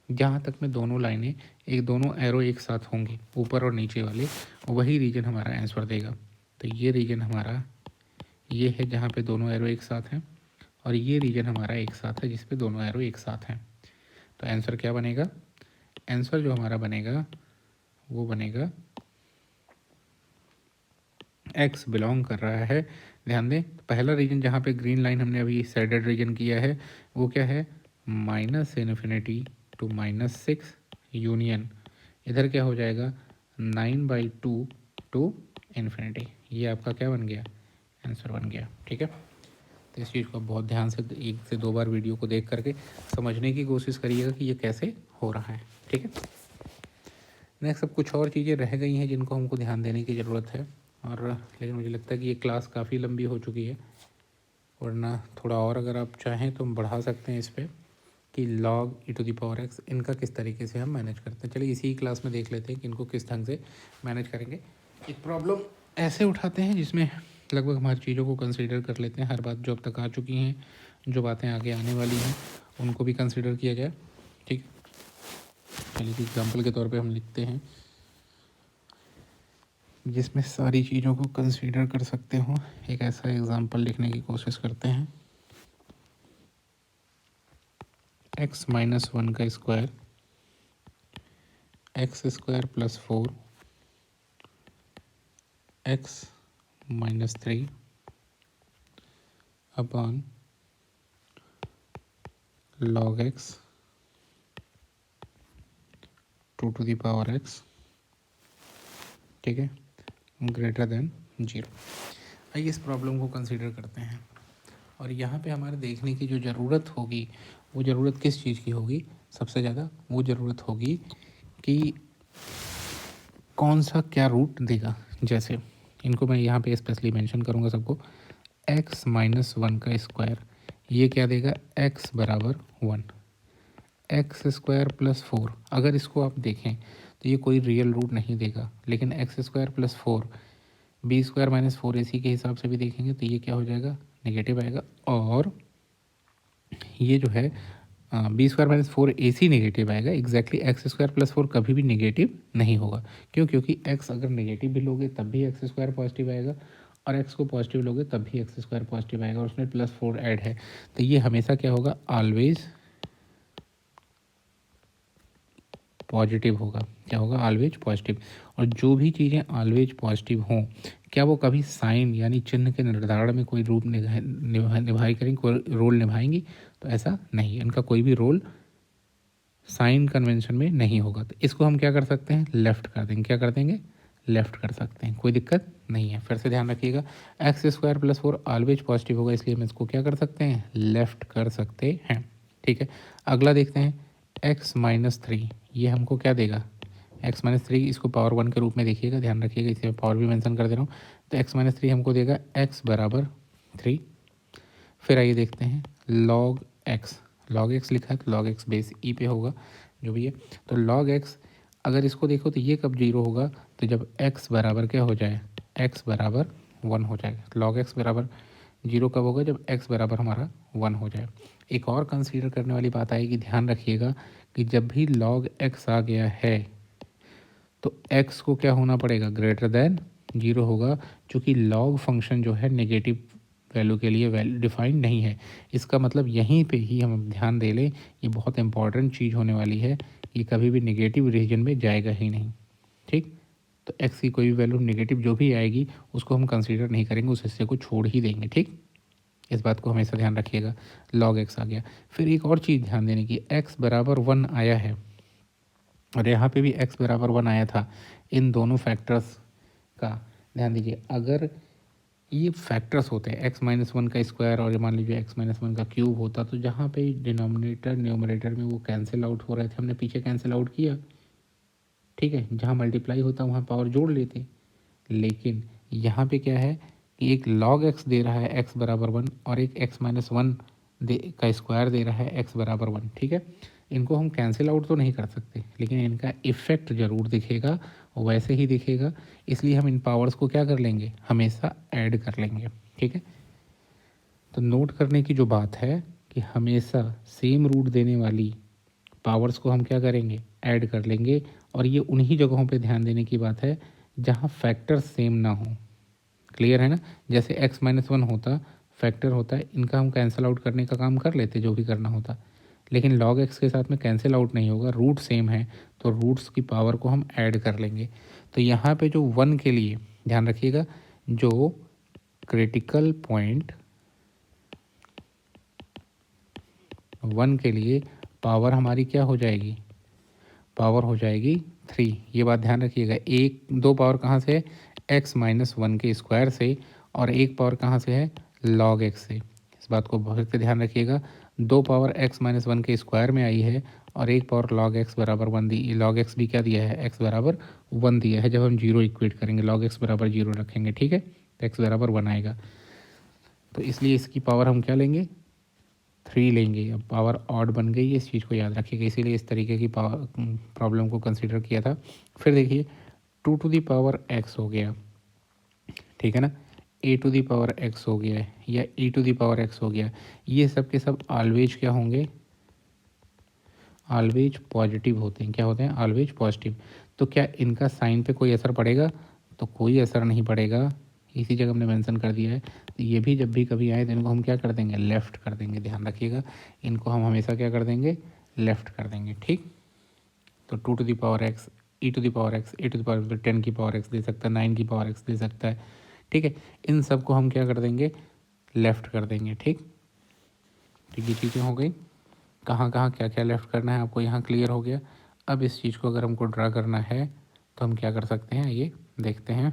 जहाँ तक में दोनों लाइनें दोनों एरो एक साथ होंगे, ऊपर और नीचे वाले, वही रीजन हमारा आंसर देगा। तो ये रीजन हमारा ये है जहाँ पे दोनों एरो एक साथ हैं, और ये रीजन हमारा एक साथ है जिस पे दोनों एरो एक साथ हैं। तो आंसर क्या बनेगा, आंसर जो हमारा बनेगा वो बनेगा x बिलोंग कर रहा है। ध्यान दें, पहला रीजन जहाँ पे ग्रीन लाइन हमने अभी शेडेड रीजन किया है वो क्या है, -∞ to -6 यूनियन, इधर क्या हो जाएगा 9/2 to इन्फिनिटी। ये आपका क्या बन गया, आंसर बन गया। ठीक है, तो इस चीज़ को बहुत ध्यान से 1 से 2 बार वीडियो को देख करके समझने की कोशिश करिएगा कि ये कैसे हो रहा है। ठीक है, नेक्स्ट अब कुछ और चीज़ें रह गई हैं जिनको हमको ध्यान देने की ज़रूरत है, और लेकिन मुझे लगता है कि ये क्लास काफ़ी लंबी हो चुकी है, वरना थोड़ा और अगर आप चाहें तो हम बढ़ा सकते हैं इस पर कि log e⁻x इनका किस तरीके से हम मैनेज करते हैं। चलिए इसी क्लास में देख लेते हैं कि इनको किस ढंग से मैनेज करेंगे। एक प्रॉब्लम ऐसे उठाते हैं जिसमें लगभग हमारी चीज़ों को कंसीडर कर लेते हैं, हर बात जो अब तक आ चुकी हैं, जो बातें आगे आने वाली हैं उनको भी कंसीडर किया जाए। ठीक, चलिए एग्जाम्पल के तौर पे हम लिखते हैं जिसमें सारी चीज़ों को कंसीडर कर सकते हो। एक ऐसा एग्जांपल लिखने की कोशिश करते हैं। x माइनस वन का square x square plus 4 x minus 3 upon log x 2 to the power x, ठीक है, ग्रेटर देन 0। आइए इस प्रॉब्लम को कंसीडर करते हैं। और यहाँ पे हमारे देखने की जो ज़रूरत होगी वो ज़रूरत किस चीज़ की होगी? सबसे ज़्यादा वो ज़रूरत होगी कि कौन सा क्या रूट देगा। जैसे इनको मैं यहाँ पे स्पेशली मेंशन करूँगा सबको। x माइनस वन का स्क्वायर ये क्या देगा? x बराबर 1, एक्स स्क्वायर प्लस 4। अगर इसको आप देखें तो ये कोई रियल रूट नहीं देगा, लेकिन x square plus 4 b square minus 4ac के हिसाब से भी देखेंगे तो ये क्या हो जाएगा? नेगेटिव आएगा। और ये जो है b square minus 4ac negative आएगा। एग्जैक्टली एक्स स्क्वायर प्लस 4 कभी भी नेगेटिव नहीं होगा। क्यों? क्योंकि एक्स अगर नेगेटिव भी लोगे तब भी एक्स स्क्वायर पॉजिटिव आएगा, और एक्स को पॉजिटिव लोगे तब भी एक्स स्क्वायर पॉजिटिव आएगा, और उसमें प्लस 4 ऐड है। तो ये हमेशा क्या होगा? ऑलवेज पॉजिटिव होगा। क्या होगा? Always positive. और जो भी चीज़ें ऑलवेज पॉजिटिव हों, क्या वो कभी साइन यानी चिन्ह के निर्धारण में कोई रूप निभाई करेंगी, कोई रोल निभाएंगी? तो ऐसा नहीं, इनका कोई भी रोल साइन कन्वेंशन में नहीं होगा। तो इसको हम क्या कर सकते हैं? लेफ्ट कर देंगे। क्या कर देंगे? लेफ्ट कर सकते हैं, कोई दिक्कत नहीं है। फिर से ध्यान रखिएगा, x square plus 4 always positive होगा, इसलिए हम इसको क्या कर सकते हैं? लेफ्ट कर सकते हैं। ठीक है, अगला देखते हैं। एक्स माइनस 3 ये हमको क्या देगा? एक्स माइनस 3 इसको पावर 1 के रूप में देखिएगा, ध्यान रखिएगा, इसे मैं पावर भी मेंशन कर दे रहा हूँ। तो एक्स माइनस 3 हमको देगा एक्स बराबर 3। फिर आइए देखते हैं log x। log x लिखा है तो log x बेस ई पे होगा जो भी है। तो log x अगर इसको देखो तो ये कब जीरो होगा? तो जब x बराबर क्या हो जाए? x बराबर 1 हो जाएगा। log x बराबर जीरो कब होगा? जब x बराबर हमारा 1 हो जाए। एक और कंसीडर करने वाली बात आएगी, ध्यान रखिएगा कि जब भी log x आ गया है तो x को क्या होना पड़ेगा? ग्रेटर देन 0 होगा, क्योंकि log फंक्शन जो है नेगेटिव वैल्यू के लिए वैल्यू डिफाइंड नहीं है। इसका मतलब यहीं पे ही हम ध्यान दे लें, ये बहुत इंपॉर्टेंट चीज़ होने वाली है, ये कभी भी नेगेटिव रीजन में जाएगा ही नहीं। ठीक, तो x की कोई भी वैल्यू नेगेटिव जो भी आएगी उसको हम कंसीडर नहीं करेंगे, उस हिस्से को छोड़ ही देंगे। ठीक, इस बात को हमेशा ध्यान रखिएगा। log x आ गया। फिर एक और चीज़ ध्यान देने की, x बराबर 1 आया है और यहाँ पे भी x बराबर 1 आया था। इन दोनों फैक्टर्स का ध्यान दीजिए। अगर ये फैक्टर्स होते हैं x माइनस 1 का स्क्वायर और मान लीजिए x माइनस 1 का क्यूब होता, तो जहाँ पे डिनोमिनेटर न्यूमरेटर में वो कैंसिल आउट हो रहे थे, हमने पीछे कैंसिल आउट किया। ठीक है, जहाँ मल्टीप्लाई होता वहाँ पावर जोड़ लेते। लेकिन यहाँ पे क्या है कि एक log x दे रहा है x बराबर 1 और एक x माइनस 1 का स्क्वायर दे रहा है x बराबर 1। ठीक है, इनको हम कैंसिल आउट तो नहीं कर सकते, लेकिन इनका इफ़ेक्ट ज़रूर दिखेगा, वैसे ही दिखेगा। इसलिए हम इन पावर्स को क्या कर लेंगे? हमेशा ऐड कर लेंगे। ठीक है, तो नोट करने की जो बात है कि हमेशा सेम रूट देने वाली पावर्स को हम क्या करेंगे? ऐड कर लेंगे। और ये उन्हीं जगहों पे ध्यान देने की बात है जहाँ फैक्टर सेम ना हो। क्लियर है ना? जैसे x माइनस 1 होता, फैक्टर होता है, इनका हम कैंसिल आउट करने का काम कर लेते जो भी करना होता। लेकिन log x के साथ में कैंसिल आउट नहीं होगा, रूट सेम है, तो रूट्स की पावर को हम ऐड कर लेंगे। तो यहाँ पे जो 1 के लिए ध्यान रखिएगा, जो क्रिटिकल पॉइंट 1 के लिए पावर हमारी क्या हो जाएगी? पावर हो जाएगी 3। ये बात ध्यान रखिएगा। एक दो पावर कहाँ से है? x माइनस 1 के स्क्वायर से, और एक पावर कहाँ से है? log x से। इस बात को बहुत से ध्यान रखिएगा। दो पावर x माइनस 1 के स्क्वायर में आई है और एक पावर log x बराबर 1 दी। log x भी क्या दिया है? x बराबर 1 दिया है। जब हम जीरो इक्वेट करेंगे, log x बराबर 0 रखेंगे, ठीक है, तो x बराबर 1 आएगा। तो इसलिए इसकी पावर हम क्या लेंगे? 3 लेंगे। अब पावर ऑड बन गई, इस चीज़ को याद रखिएगा, इसीलिए इस तरीके की प्रॉब्लम को कंसिडर किया था। फिर देखिए 2 टू दी पावर x हो गया, ठीक है ना, a to the power x हो गया या e to the power x हो गया। ये सब के सब ऑलवेज क्या होंगे? ऑलवेज पॉजिटिव होते हैं। क्या होते हैं? Always positive. तो क्या इनका साइन पे कोई असर पड़ेगा? तो कोई असर नहीं पड़ेगा, इसी जगह हमने मेंशन कर दिया है। तो ये भी जब भी कभी आए तो इनको हम क्या कर देंगे, लेफ़्ट कर देंगे, ध्यान रखिएगा। इनको हम हमेशा क्या कर देंगे, लेफ़्ट कर देंगे, ठीक। तो 2 to the power x, e to the power x, a to the power 10 की पावर एक्स दे सकता है, 9 की पावर एक्स दे सकता है, ठीक है। इन सब को हम क्या कर देंगे, लेफ़्ट कर देंगे, ठीक। तो ये चीज़ें हो गई। कहाँ कहाँ क्या क्या लेफ़्ट करना है आपको यहाँ क्लियर हो गया। अब इस चीज़ को अगर हमको ड्रा करना है तो हम क्या कर सकते हैं, ये देखते हैं।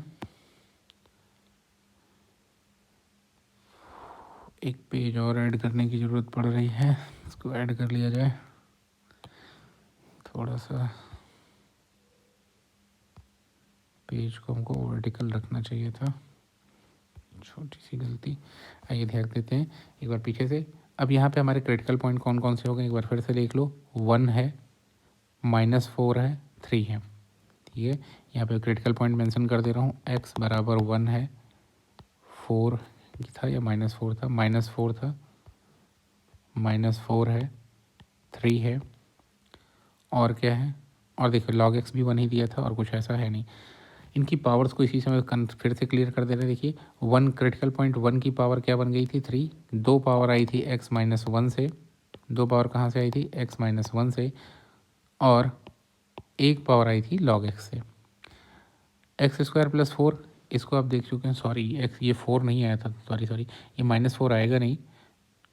एक पेज और ऐड करने की ज़रूरत पड़ रही है, इसको ऐड कर लिया जाए। थोड़ा सा पेज को हमको वर्टिकल रखना चाहिए था, छोटी सी गलती। आइए ध्यान देते हैं एक बार पीछे से। अब यहाँ पे हमारे क्रिटिकल पॉइंट कौन कौन से हो गए, एक बार फिर से देख लो। 1 है, -4 है, 3 है, ठीक है। यहाँ पे क्रिटिकल पॉइंट मेंशन कर दे रहा हूँ। x बराबर 1 है, 4 था या -4 था, -4 था, -4 है, 3 है, और क्या है, और देखो log x भी 1 ही दिया था और कुछ ऐसा है नहीं। इनकी पावर्स को इसी समय फिर से क्लियर कर दे रहे हैं। देखिए 1 क्रिटिकल पॉइंट 1 की पावर क्या बन गई थी, 3। 2 पावर आई थी x - 1 से, 2 पावर कहाँ से आई थी, x - 1 से, और 1 पावर आई थी log x से। x² + 4, इसको आप देख चुके हैं, सॉरी x ये 4 नहीं आया था, सॉरी ये -4 आएगा नहीं,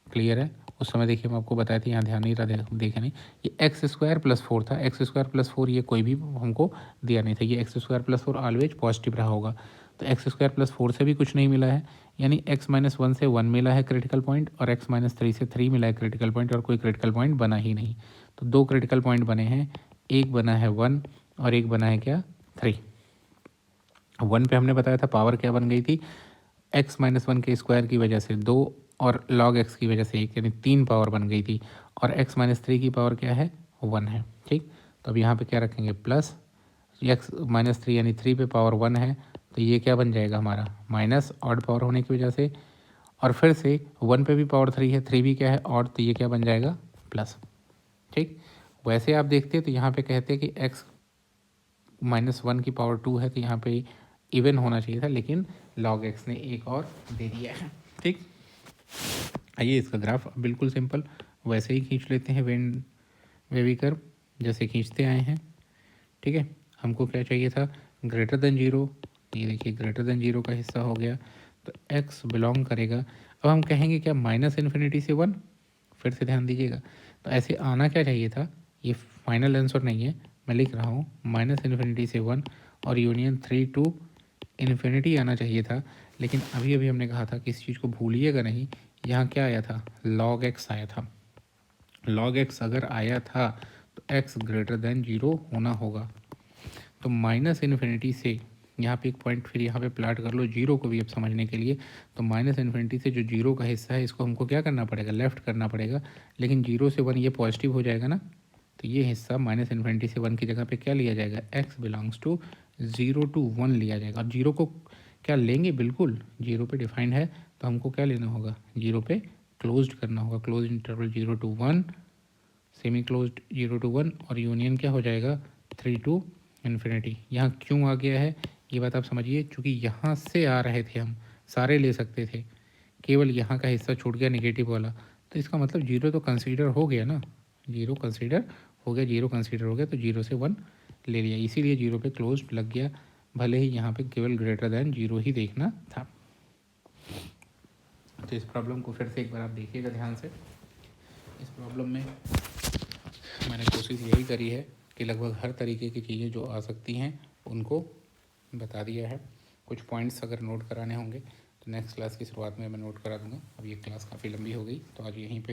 क्लियर है। उस समय देखिए मैं आपको बताया था, यहाँ ध्यान नहीं रहा, देखे नहीं। ये x² + 4 था, x² + 4 ये कोई भी हमको दिया नहीं था, ये x² + 4 ऑलवेज पॉजिटिव रहा होगा। तो x² + 4 से भी कुछ नहीं मिला है, यानी x - 1 से 1 मिला है क्रिटिकल पॉइंट, और x - 3 से 3 मिला है क्रिटिकल पॉइंट, और कोई क्रिटिकल पॉइंट बना ही नहीं। तो 2 क्रिटिकल पॉइंट बने हैं, एक बना है 1 और एक बना है क्या, 3। 1 पे हमने बताया था पावर क्या बन गई थी, x - 1 के स्क्वायर की वजह से 2 और log x की वजह से 1, यानी 3 पावर बन गई थी। और x - 3 की पावर क्या है, 1 है, ठीक। तो अब यहाँ पे क्या रखेंगे, प्लस x - 3 यानी 3 पे पावर 1 है, तो ये क्या बन जाएगा हमारा, माइनस ऑड पावर होने की वजह से, और फिर से 1 पे भी पावर 3 है, 3 भी क्या है ऑड, तो ये क्या बन जाएगा, प्लस, ठीक। वैसे आप देखते हैं तो यहाँ पे कहते हैं कि x - 1 की पावर 2 है, तो यहाँ पे इवन होना चाहिए था, लेकिन log x ने एक और दे दिया है, ठीक। आइए इसका ग्राफ बिल्कुल सिंपल वैसे ही खींच लेते हैं, वेवी कर्व जैसे खींचते आए हैं, ठीक है। हमको क्या चाहिए था, ग्रेटर देन 0, ये देखिए ग्रेटर देन 0 का हिस्सा हो गया, तो x बिलोंग करेगा। अब हम कहेंगे क्या, -∞ से 1, फिर से ध्यान दीजिएगा। तो ऐसे आना क्या चाहिए था, ये फाइनल आंसर नहीं है, मैं लिख रहा हूँ -∞ से 1 और यूनियन 3 टू इन्फिनिटी आना चाहिए था। लेकिन अभी अभी हमने कहा था कि इस चीज़ को भूलिएगा नहीं, यहाँ क्या आया था, log x आया था। log x अगर आया था तो x ग्रेटर देन 0 होना होगा। तो -∞ से यहाँ पे एक पॉइंट फिर यहाँ पे प्लाट कर लो, जीरो को भी अब समझने के लिए। तो -∞ से जो जीरो का हिस्सा है इसको हमको क्या करना पड़ेगा, लेफ़्ट करना पड़ेगा। लेकिन 0 से 1 ये पॉजिटिव हो जाएगा ना, तो ये हिस्सा -∞ से 1 की जगह पे क्या लिया जाएगा, x बिलोंग्स टू 0 to 1 लिया जाएगा। और जीरो को क्या लेंगे, बिल्कुल जीरो पे डिफाइंड है, तो हमको क्या लेना होगा, जीरो पे क्लोज्ड करना होगा, close interval 0 to 1, semi closed 0 to 1, और यूनियन क्या हो जाएगा 3 to इन्फिनिटी। यहाँ क्यों आ गया है ये बात आप समझिए, चूँकि यहाँ से आ रहे थे हम, सारे ले सकते थे, केवल यहाँ का हिस्सा छूट गया नेगेटिव वाला, तो इसका मतलब जीरो तो कंसीडर हो गया ना, जीरो कंसीडर हो गया, जीरो कंसीडर हो गया, तो 0 से 1 ले लिया, इसीलिए 0 पे क्लोज लग गया, भले ही यहाँ पे केवल ग्रेटर दैन 0 ही देखना था। तो इस प्रॉब्लम को फिर से एक बार आप देखिएगा ध्यान से। इस प्रॉब्लम में मैंने कोशिश यही करी है कि लगभग हर तरीके की चीज़ें जो आ सकती हैं उनको बता दिया है। कुछ पॉइंट्स अगर नोट कराने होंगे तो नेक्स्ट क्लास की शुरुआत में मैं नोट करा दूँगा। अब ये क्लास काफ़ी लंबी हो गई, तो आज यहीं पे